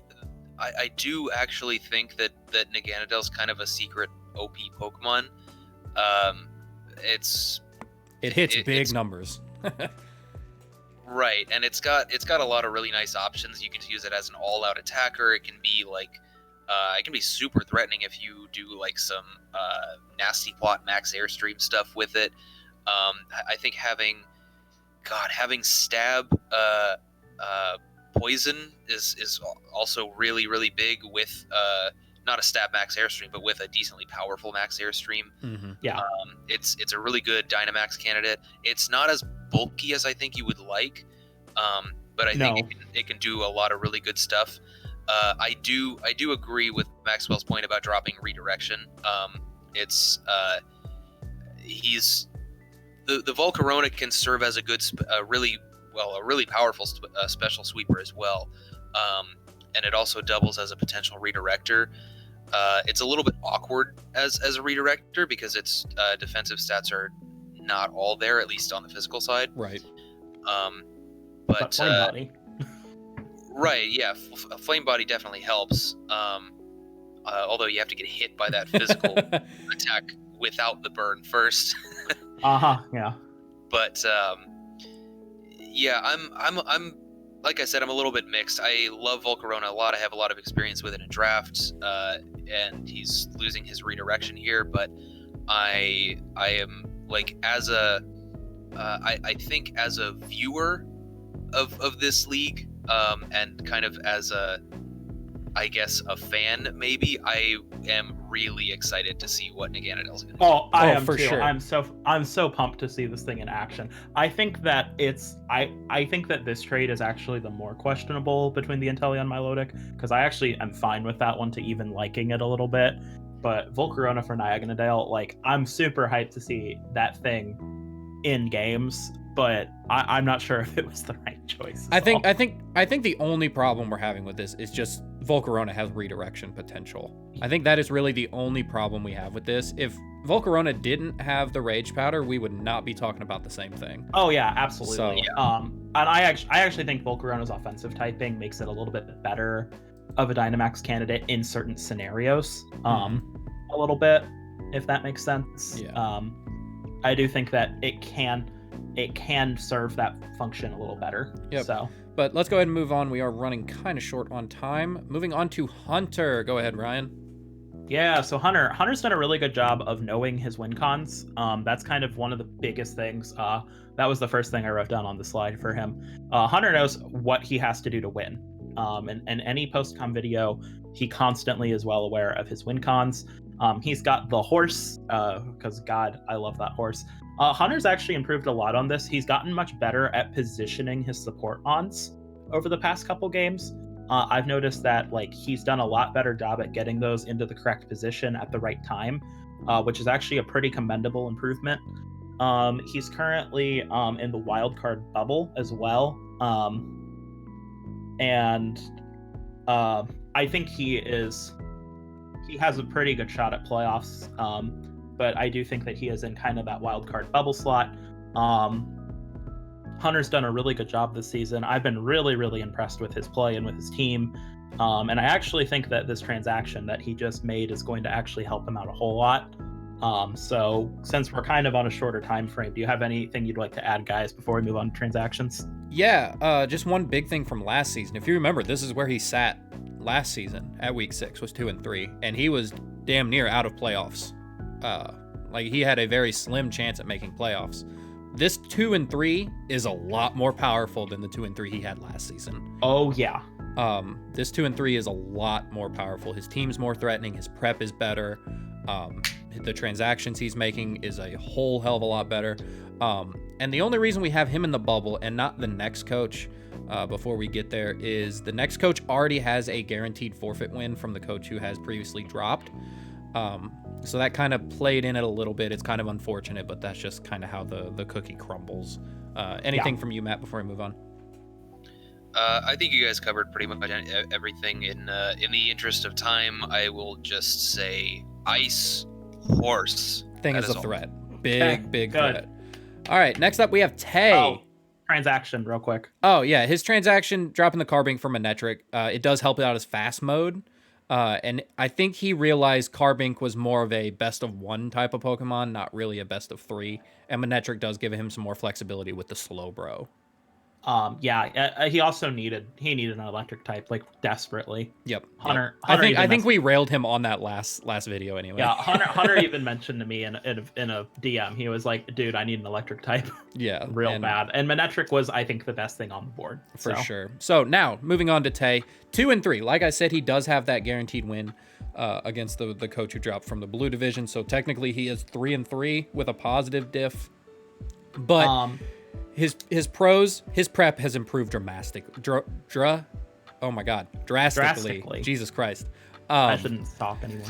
do actually think that Naganadale's kind of a secret OP Pokemon. It hits big numbers. Right, and it's got a lot of really nice options. You can use it as an all-out attacker. It can be like it can be super threatening if you do like some nasty plot max airstream stuff with it. I think having stab poison is also really, really big with not a stab max airstream, but with a decently powerful max airstream. Yeah, it's a really good Dynamax candidate. It's not as bulky as I think you would like, but I think it can do a lot of really good stuff. I do agree with Maxwell's point about dropping redirection. He's the Volcarona can serve as a really powerful special sweeper as well, and it also doubles as a potential redirector. It's a little bit awkward as a redirector because its defensive stats are not all there, at least on the physical side. Right. But Flame Body. Right, yeah, Flame Body definitely helps. Although you have to get hit by that physical attack without the burn first. Yeah. But yeah, I'm like I said, I'm a little bit mixed. I love Volcarona a lot. I have a lot of experience with it in drafts, and he's losing his redirection here. But I am like I think as a viewer of this league, and kind of as a fan, maybe I am really excited to see what Naganadale's going to do. I am for too. sure. I'm so pumped to see this thing in action. I think that I think that this trade is actually the more questionable between the Inteleon Milotic, because I actually am fine with that one to even liking it a little bit. But Volcarona for Niaganadale, like I'm super hyped to see that thing in games. But I'm not sure if it was the right choice. I think the only problem we're having with this is just Volcarona has redirection potential. I think that is really the only problem we have with this. If Volcarona didn't have the Rage Powder, we would not be talking about the same thing. Oh yeah, absolutely. So, and I actually think Volcarona's offensive typing makes it a little bit better of a Dynamax candidate in certain scenarios. A little bit, if that makes sense. Yeah. I do think that it can serve that function a little better. Yep. So, but let's go ahead and move on. We are running kind of short on time. Moving on to Hunter. Go ahead, Ryan. Yeah, so Hunter's done a really good job of knowing his win cons. That's kind of one of the biggest things. That was the first thing I wrote down on the slide for him. Hunter knows what he has to do to win. And any post-com video, he constantly is well aware of his win cons. He's got the horse, because God, I love that horse. Hunter's actually improved a lot on this. He's gotten much better at positioning his support ons over the past couple games. I've noticed that like he's done a lot better job at getting those into the correct position at the right time, which is actually a pretty commendable improvement. He's currently in the wild card bubble as well, and I think he has a pretty good shot at playoffs. But I do think that he is in kind of that wild card bubble slot. Hunter's done a really good job this season. I've been really, really impressed with his play and with his team. And I actually think that this transaction that he just made is going to actually help him out a whole lot. So since we're kind of on a shorter time frame, do you have anything you'd like to add, guys, before we move on to transactions? Yeah, just one big thing from last season. If you remember, this is where he sat last season at week 6, was 2-3, and he was damn near out of playoffs. Like he had a very slim chance at making playoffs. This 2-3 is a lot more powerful than the 2-3 he had last season. Oh yeah. This 2-3 is a lot more powerful. His team's more threatening. His prep is better. The transactions he's making is a whole hell of a lot better. And the only reason we have him in the bubble and not the next coach, before we get there, is the next coach already has a guaranteed forfeit win from the coach who has previously dropped. So that kind of played in it a little bit. It's kind of unfortunate, but that's just kind of how the cookie crumbles. Anything from you, Matt, before we move on? I think you guys covered pretty much everything. In the interest of time, I will just say Ice Horse. Thing That is a all. threat. Big Good. threat. All right, next up we have Tay. Oh, transaction, real quick. Oh, yeah, his transaction, dropping the Carbink for Manectric, it does help out his fast mode. And I think he realized Carbink was more of a best of one type of Pokemon, not really a best of three. And Manectric does give him some more flexibility with the Slowbro. He also needed an electric type, like, desperately. Yep. Hunter I think we railed him on that last video anyway. Yeah, Hunter even mentioned to me in a DM. He was like, "Dude, I need an electric type." Yeah, real bad. And Manectric was, I think, the best thing on the board for sure. So now moving on to Tay, 2 and 3. Like I said, he does have that guaranteed win against the coach who dropped from the blue division. So technically, he is 3 and 3 with a positive diff. But his pros, his prep has improved drastically. Jesus Christ. I shouldn't talk anymore.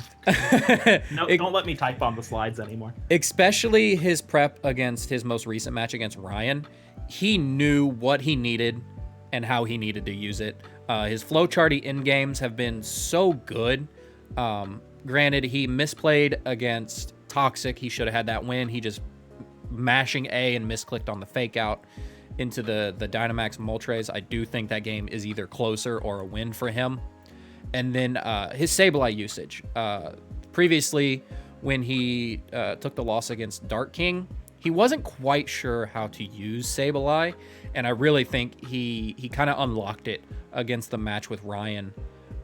No, don't let me type on the slides anymore. Especially his prep against his most recent match against Ryan. He knew what he needed and how he needed to use it. His flowcharty in games have been so good. Granted, he misplayed against Toxic. He should have had that win. He just mashing A and misclicked on the fake out into the Dynamax Moltres. I do think that game is either closer or a win for him. And then his Sableye usage. Previously, when he took the loss against Dark King, he wasn't quite sure how to use Sableye, and I really think he kind of unlocked it against the match with Ryan.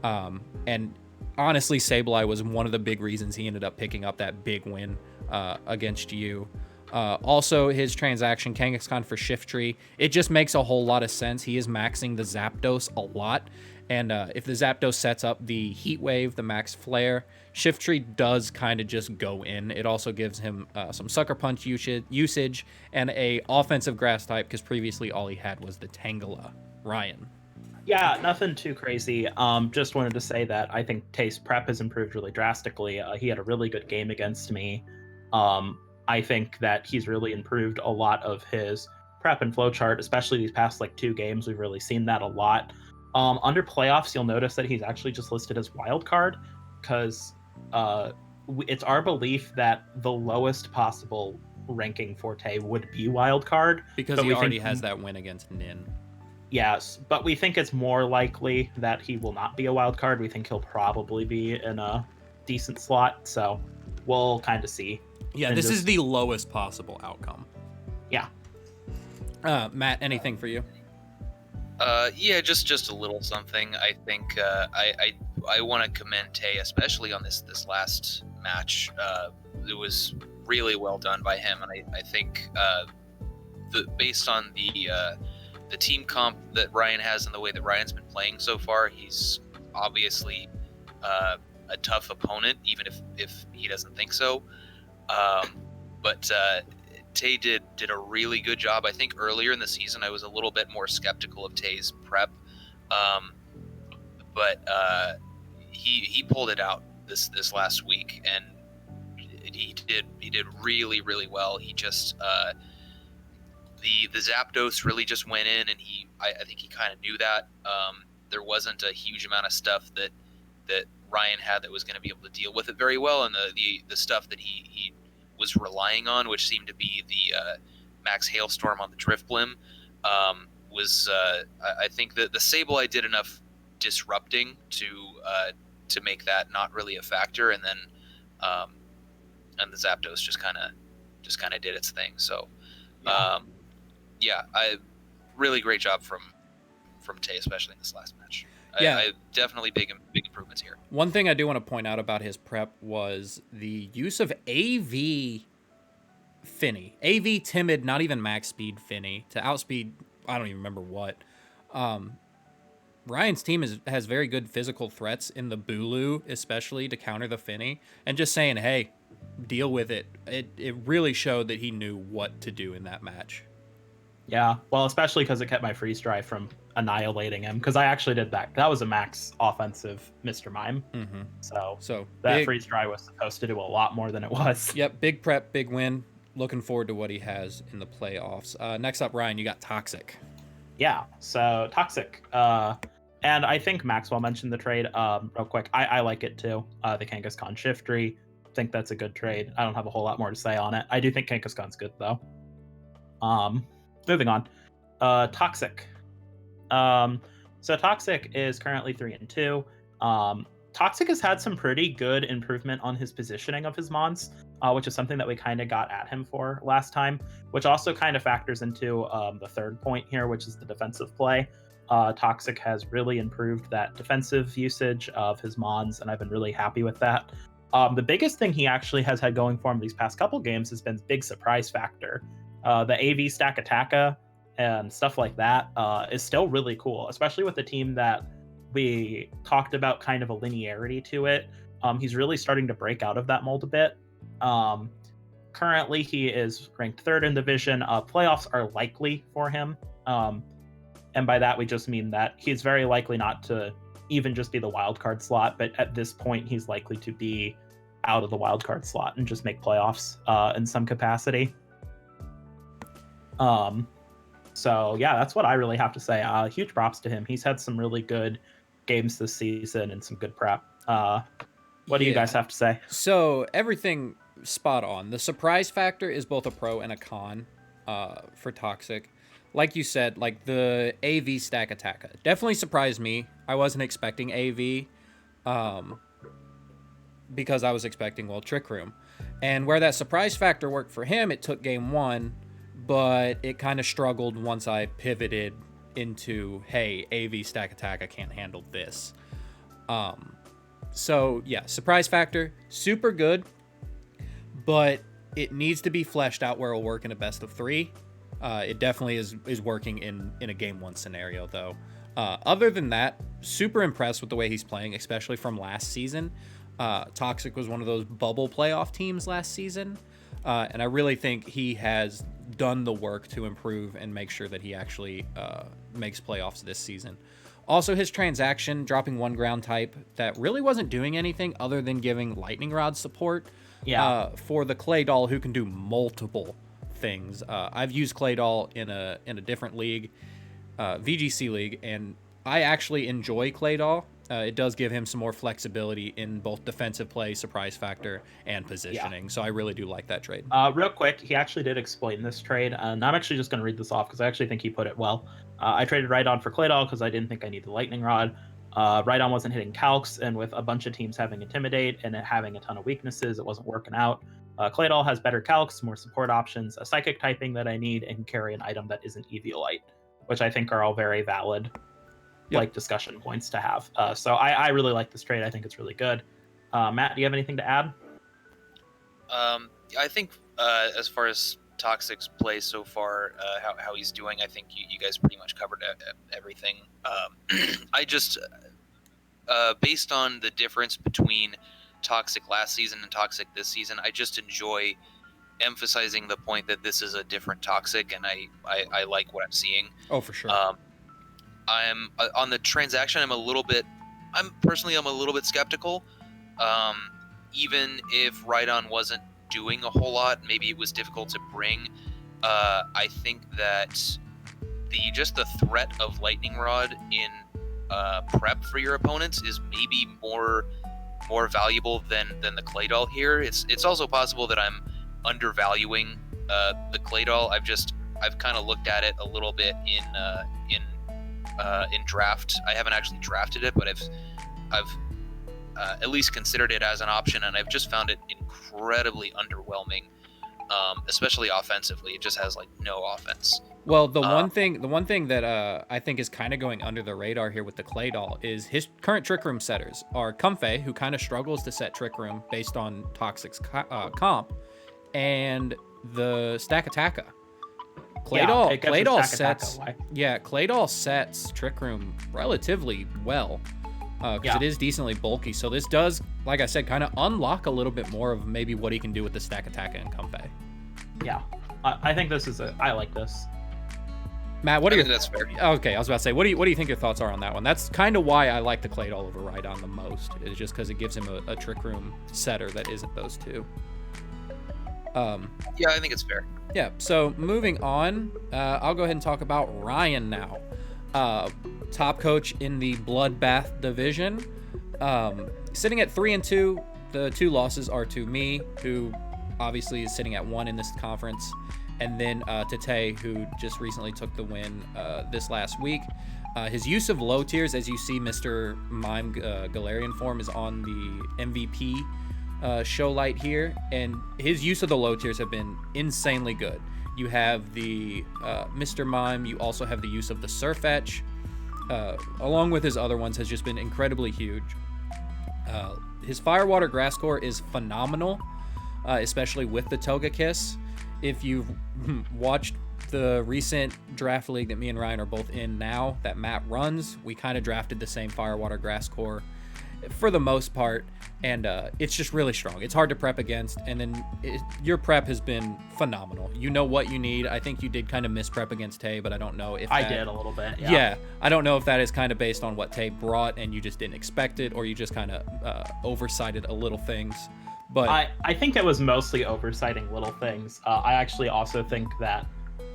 And honestly, Sableye was one of the big reasons he ended up picking up that big win against you. Also, his transaction, Kangaskhan for Shiftry, it just makes a whole lot of sense. He is maxing the Zapdos a lot, and if the Zapdos sets up the Heat Wave, the Max Flare, Shiftry does kind of just go in. It also gives him some Sucker Punch usage and a offensive Grass type, because previously all he had was the Tangela. Ryan. Yeah, nothing too crazy. Just wanted to say that I think Tay's prep has improved really drastically. He had a really good game against me. I think that he's really improved a lot of his prep and flowchart, especially these past 2 games. We've really seen that a lot. Under playoffs, you'll notice that he's actually just listed as wild card, because it's our belief that the lowest possible ranking for Tay would be wild card. Because he already has that win against Nin. Yes, but we think it's more likely that he will not be a wild card. We think he'll probably be in a decent slot, so we'll kind of see. Yeah, this is the lowest possible outcome. Yeah. Matt, anything for you? Yeah, just a little something. I think I want to commend Tay, especially on this last match. It was really well done by him, and I think based on the team comp that Ryan has and the way that Ryan's been playing so far, he's obviously a tough opponent, even if he doesn't think so. But Tay did a really good job. I think earlier in the season I was a little bit more skeptical of Tay's prep, but he pulled it out this last week, and he did really, really well. He just the Zapdos really just went in, and I think he kind of knew that. There wasn't a huge amount of stuff that Ryan had that was going to be able to deal with it very well, and the stuff that he was relying on, which seemed to be the Max Hailstorm on the Drifblim, was I think that the Sableye did enough disrupting to make that not really a factor, and then and the Zapdos just kind of did its thing. So really great job from Tay, especially in this last match. Yeah. I definitely big improvements here. One thing I do want to point out about his prep was the use of AV Finny. AV Timid, not even max speed Finny, to outspeed, I don't even remember what. Ryan's team has very good physical threats in the Bulu, especially to counter the Finny. And just saying, hey, deal with it, it really showed that he knew what to do in that match. Yeah, well, especially because it kept my freeze dry from annihilating him, because I actually did that. That was a max offensive Mr. Mime. Mm-hmm. So that freeze dry was supposed to do a lot more than it was. Yep, big prep, big win. Looking forward to what he has in the playoffs. Next up, Ryan, you got Toxic. Yeah, so Toxic. And I think Maxwell mentioned the trade real quick. I like it too. The Kangaskhan Shiftry. I think that's a good trade. I don't have a whole lot more to say on it. I do think Kangaskhan's good though. Moving on. Toxic. So Toxic is currently 3-2. Toxic has had some pretty good improvement on his positioning of his mons, which is something that we kind of got at him for last time, which also kind of factors into the third point here, which is the defensive play. Toxic has really improved that defensive usage of his mons, and I've been really happy with that. The biggest thing he actually has had going for him these past couple games has been big surprise factor. The AV stack attacka and stuff like that is still really cool, especially with the team that we talked about kind of a linearity to it. He's really starting to break out of that mold a bit. Currently, he is ranked 3rd in division. Playoffs are likely for him. And by that, we just mean that he's very likely not to even just be the wildcard slot, but at this point, he's likely to be out of the wildcard slot and just make playoffs in some capacity. So yeah, that's what I really have to say. Huge props to him. He's had some really good games this season and some good prep. What do you guys have to say? So everything spot on. The surprise factor is both a pro and a con for Toxic. Like you said, like the AV stack attacka definitely surprised me. I wasn't expecting AV because I was expecting, Trick Room. And where that surprise factor worked for him, it took game 1, but it kind of struggled once I pivoted into, hey, AV stack attack, I can't handle this. So yeah, surprise factor, super good, but it needs to be fleshed out where it'll work in a best of 3. It definitely is working in a game 1 scenario though. Other than that, super impressed with the way he's playing, especially from last season. Toxic was one of those bubble playoff teams last season. And I really think he has done the work to improve and make sure that he actually makes playoffs this season. Also, his transaction, dropping 1 ground type that really wasn't doing anything other than giving lightning rod support for the Clay Doll, who can do multiple things. I've used Clay Doll in a different league, VGC league, and I actually enjoy Clay Doll. It does give him some more flexibility in both defensive play, surprise factor, and positioning. Yeah. So I really do like that trade. Real quick, he actually did explain this trade, and I'm actually just going to read this off because I actually think he put it well. I traded Rhydon for Claydol because I didn't think I needed the Lightning Rod. Rhydon wasn't hitting calcs, and with a bunch of teams having Intimidate and it having a ton of weaknesses, it wasn't working out. Claydol has better calcs, more support options, a psychic typing that I need, and can carry an item that isn't Eviolite, which I think are all very valid discussion points to have. So I really like this trade. I think it's really good. Matt, do you have anything to add? I think as far as Toxic's play so far, how he's doing, I think you guys pretty much covered everything. I just, based on the difference between Toxic last season and Toxic this season, I just enjoy emphasizing the point that this is a different Toxic, and I like what I'm seeing. Oh, for sure. I'm on the transaction. I'm personally a little bit skeptical. Even if Rhydon wasn't doing a whole lot, maybe it was difficult to bring. I think that the threat of Lightning Rod in prep for your opponents is maybe more valuable than the Clay Doll here. It's also possible that I'm undervaluing the Clay Doll. I've kind of looked at it a little bit in draft. I haven't actually drafted it, but I've at least considered it as an option, and I've just found it incredibly underwhelming, especially offensively. It just has no offense. Well, the one thing that I think is kind of going under the radar here with the Clay Doll is his current Trick Room setters are Comfey, who kind of struggles to set Trick Room based on Toxic's comp, and the Stack Attacka. Clay Doll sets Trick Room relatively well because it is decently bulky. So this does like I said, kind of unlock a little bit more of maybe what he can do with the Stack Attack and Comfey. Yeah, I think this is I like this. Matt, what do you? That's fair. Okay, I was about to say, what do you think your thoughts are on that one? That's kind of why I like the Clade Oliver Rhydon the most. Is just because it gives him a Trick Room setter that isn't those two. Yeah, I think it's fair. Yeah. So moving on, I'll go ahead and talk about Ryan now. Top coach in the Bloodbath division, sitting at 3-2. The 2 losses are to me, who obviously is sitting at 1 in this conference, and then to Tay, who just recently took the win this last week. His use of low tiers, as you see, Mr. Mime Galarian form is on the MVP show light here, and his use of the low tiers have been insanely good. You have the Mr. Mime, you also have the use of the Surfetch, along with his other ones, has just been incredibly huge. His Firewater Grass Core is phenomenal, especially with the Togekiss. If you've watched the recent draft league that me and Ryan are both in now, that Matt runs, we kind of drafted the same Firewater Grass Core for the most part, and it's just really strong. It's hard to prep against, and then your prep has been phenomenal. You know what you need. I think you did kind of miss prep against Tay, but I don't know if I did a little bit. Yeah, I don't know if that is kind of based on what Tay brought and you just didn't expect it, or you just kind of oversighted a little things. But I think it was mostly oversighting little things. I actually also think that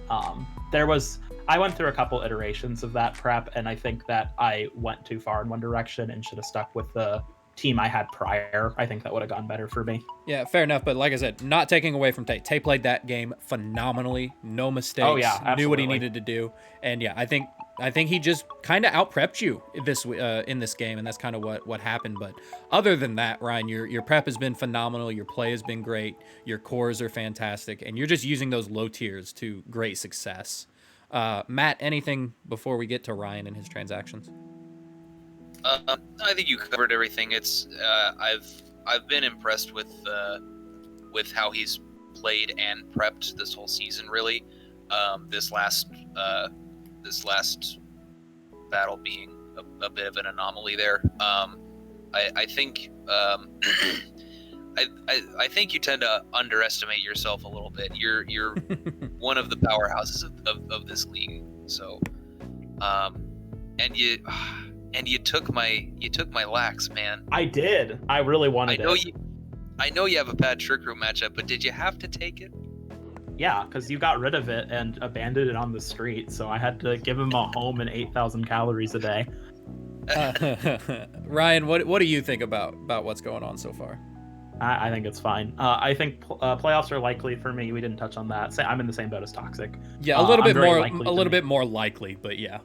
I went through a couple iterations of that prep, and I think that I went too far in one direction and should have stuck with the team I had prior. I think that would have gone better for me. Yeah, fair enough. But like I said, not taking away from Tay. Tay played that game phenomenally. No mistakes. Oh, yeah, absolutely. Knew what he needed to do. And yeah, I think he just kind of out-prepped you in this game, and that's kind of what happened. But other than that, Ryan, your prep has been phenomenal. Your play has been great. Your cores are fantastic. And you're just using those low tiers to great success. Matt, anything before we get to Ryan and his transactions? I think you covered everything. It's I've been impressed with how he's played and prepped this whole season. Really, this last battle being a bit of an anomaly there. I think I think you tend to underestimate yourself a little bit. You're one of the powerhouses of this league. So, and you took my lax, man. I did. I really wanted it. I know you have a bad Trick Room matchup, but did you have to take it? Yeah, because you got rid of it and abandoned it on the street, so I had to give him a home and 8,000 calories a day. Ryan, what do you think about what's going on so far? I think it's fine. I think playoffs are likely for me. We didn't touch on that. I'm in the same boat as Toxic. Yeah, a little bit more likely, but yeah.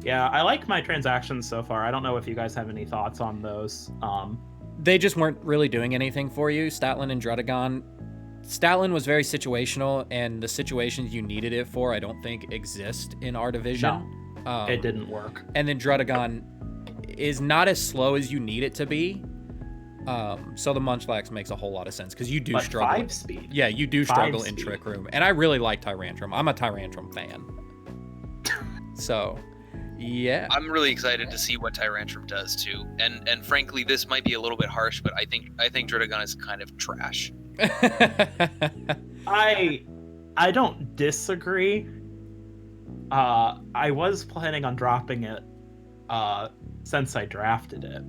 Yeah, I like my transactions so far. I don't know if you guys have any thoughts on those. They just weren't really doing anything for you. Statlan and Drudagon. Statlan was very situational, and the situations you needed it for, I don't think exist in our division. No, it didn't work. And then Drudagon is not as slow as you need it to be. So the Munchlax makes a whole lot of sense because you do struggle. 5 speed. Yeah, you do struggle in Trick Room, and I really like Tyrantrum. I'm a Tyrantrum fan. So, yeah. I'm really excited to see what Tyrantrum does too. And frankly, this might be a little bit harsh, but I think Drudagon is kind of trash. I don't disagree. I was planning on dropping it since I drafted it.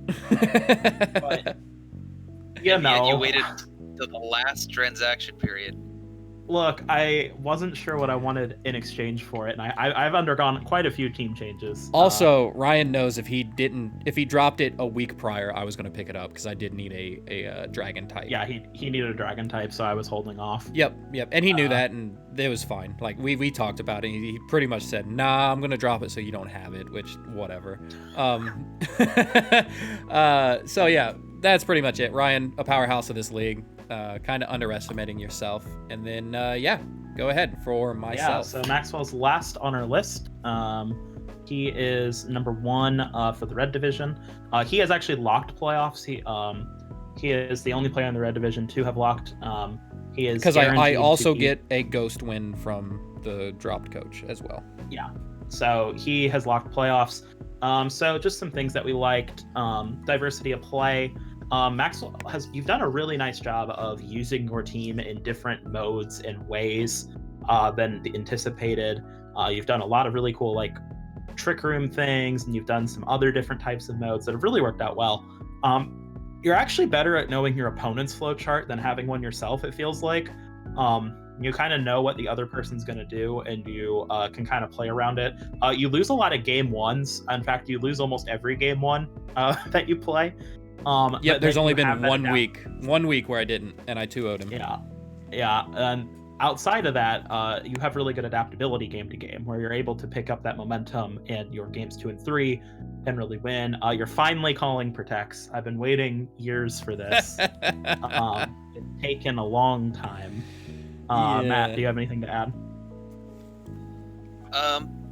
But you waited to the last transaction period. Look, I wasn't sure what I wanted in exchange for it, and I've undergone quite a few team changes. Also, Ryan knows if he dropped it a week prior, I was going to pick it up because I did need a dragon type. Yeah, he needed a dragon type, so I was holding off. Yep, and he knew that, and it was fine. Like we talked about it. He pretty much said, "Nah, I'm going to drop it so you don't have it," which whatever. So yeah, that's pretty much it. Ryan, a powerhouse of this league. Kind of underestimating yourself, and then go ahead for myself. Yeah, so Maxwell's last on our list. He is number 1 for the red division. He has actually locked playoffs. He is the only player in the red division to have locked. He is because I also get a ghost win from the dropped coach as well. Yeah, so he has locked playoffs. So just some things that we liked. Diversity of play. Maxwell, you've done a really nice job of using your team in different modes and ways than anticipated. You've done a lot of really cool like trick room things, and you've done some other different types of modes that have really worked out well. You're actually better at knowing your opponent's flow chart than having one yourself, it feels like. You kind of know what the other person's going to do, and you can kind of play around it. You lose a lot of game ones. In fact, you lose almost every game one that you play. Yeah, there's only been 1 week where I didn't, and I 2-0'd him. Yeah. And outside of that, you have really good adaptability game to game, where you're able to pick up that momentum in your games 2 and 3 and really win. You're finally calling protects. I've been waiting years for this. It's taken a long time. Yeah. Matt, do you have anything to add?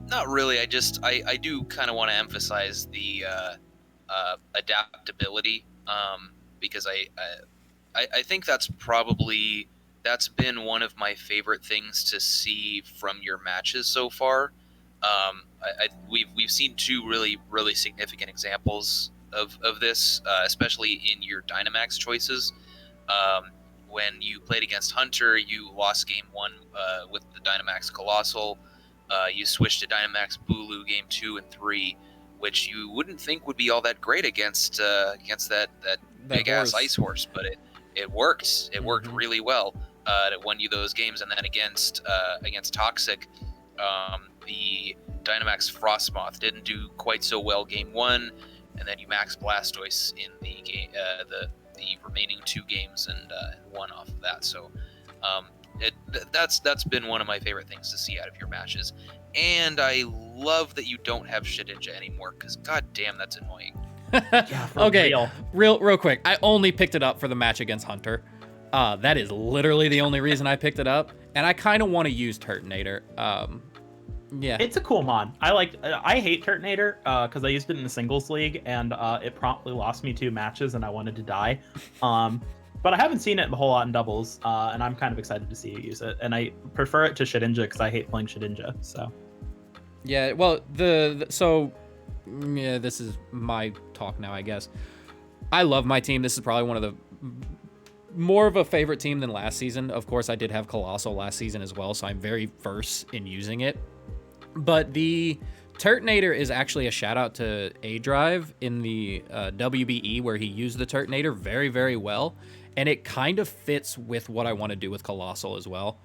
Not really. I do kind of want to emphasize the adaptability, because I think that's been one of my favorite things to see from your matches so far. We've seen two really significant examples of this, especially in your Dynamax choices. When you played against Hunter, you lost game 1 with the Dynamax Colossal. You switched to Dynamax Bulu game 2 and 3, which you wouldn't think would be all that great against that big ass ice horse, but it worked. It worked really well. It won you those games, and then against Toxic, the Dynamax Frostmoth didn't do quite so well game 1, and then you max Blastoise in the game, the remaining 2 games, and won off of that. So that's been one of my favorite things to see out of your matches. And I love that you don't have Shedinja anymore, because goddamn, that's annoying. Yeah, okay, real quick. I only picked it up for the match against Hunter. That is literally the only reason I picked it up, and I kind of want to use Turtonator. Yeah, it's a cool mod. I hate Turtonator because I used it in the singles league, and it promptly lost me 2 matches, and I wanted to die. But I haven't seen it a whole lot in doubles, and I'm kind of excited to see you use it. And I prefer it to Shedinja because I hate playing Shedinja. So yeah. Well, yeah, this is my talk now, I guess. I love my team. This is probably one of the more of a favorite team than last season. Of course, I did have Colossal last season as well, so I'm very versed in using it. But the Turtonator is actually a shout out to A-Drive in the WBE, where he used the Turtonator very, very well. And it kind of fits with what I want to do with Colossal as well.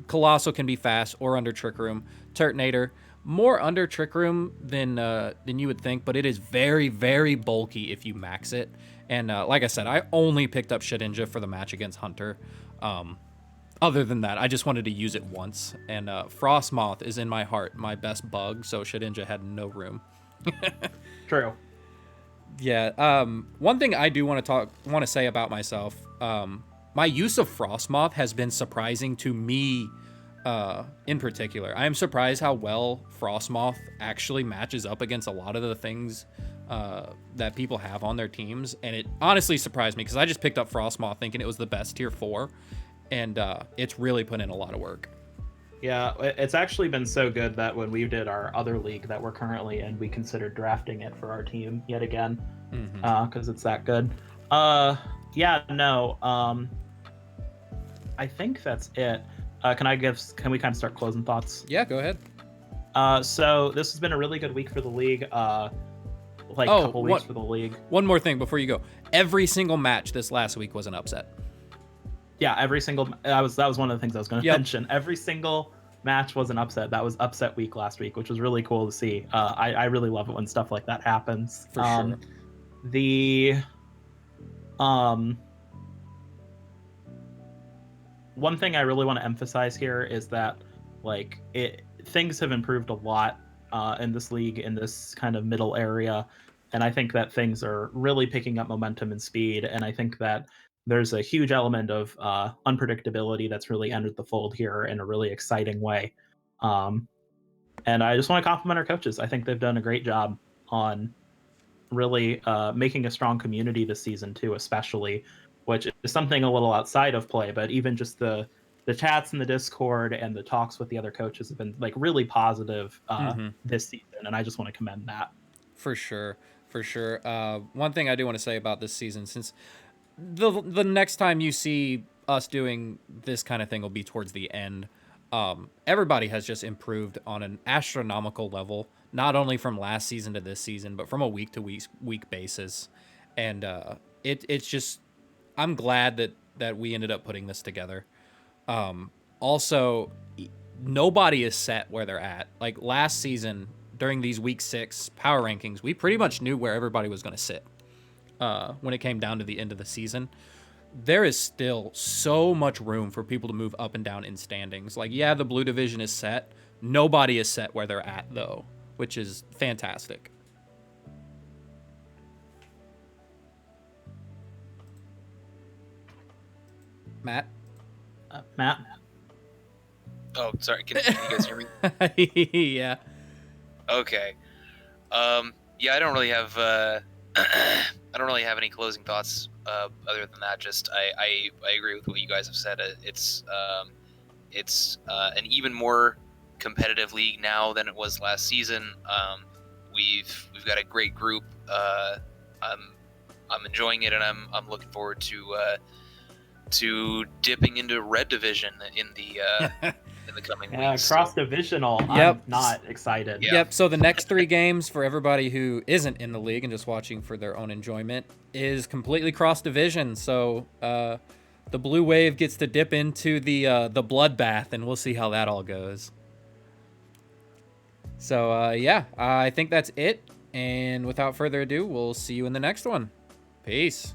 Colossal can be fast or under Trick Room. Turtonator, more under Trick Room than you would think, but it is very, very bulky if you max it. And like I said, I only picked up Shedinja for the match against Hunter. Other than that, I just wanted to use it once. And Frostmoth is in my heart, my best bug, so Shedinja had no room. True. Yeah. One thing I do want to say about myself, my use of Frostmoth has been surprising to me in particular. I am surprised how well Frostmoth actually matches up against a lot of the things that people have on their teams. And it honestly surprised me because I just picked up Frostmoth thinking it was the best tier 4. And it's really put in a lot of work. Yeah, it's actually been so good that when we did our other league that we're currently in, we considered drafting it for our team yet again, because it's that good. I think that's it. Can we kind of start closing thoughts? Yeah, go ahead. So this has been a really good week for the league. A couple weeks for the league. One more thing before you go. Every single match this last week was an upset. Yeah, every single that was one of the things I was going to mention. Every single match was an upset. That was upset week last week, which was really cool to see. I really love it when stuff like that happens. For sure. The one thing I really want to emphasize here is that things have improved a lot in this league, in this kind of middle area, and I think that things are really picking up momentum and speed, and I think that there's a huge element of unpredictability that's really entered the fold here in a really exciting way. And I just want to compliment our coaches. I think they've done a great job on really making a strong community this season too, especially, which is something a little outside of play, but even just the the chats in the Discord and the talks with the other coaches have been like really positive this season, and I just want to commend that. For sure, for sure. One thing I do want to say about this season, since the next time you see us doing this kind of thing will be towards the end. Everybody has just improved on an astronomical level, not only from last season to this season, but from a week to week basis. And it's just, I'm glad that we ended up putting this together. Also, nobody is set where they're at. Like last season, during these week 6 power rankings, we pretty much knew where everybody was going to sit when it came down to the end of the season. There is still so much room for people to move up and down in standings. Like, yeah, the blue division is set. Nobody is set where they're at, though, which is fantastic. Matt? Matt? Oh, sorry. Can you guys hear me? Yeah. Okay. Yeah, I don't really have I don't really have any closing thoughts other than that. Just I agree with what you guys have said. It's an even more competitive league now than it was last season. We've got a great group. I'm enjoying it, and I'm looking forward to dipping into red division in the coming weeks. Cross divisional. Yep. I'm not excited. Yeah. Yep. So the next 3 games for everybody who isn't in the league and just watching for their own enjoyment is completely cross division. So the Blue Wave gets to dip into the bloodbath, and we'll see how that all goes. So yeah, I think that's it. And without further ado, we'll see you in the next one. Peace.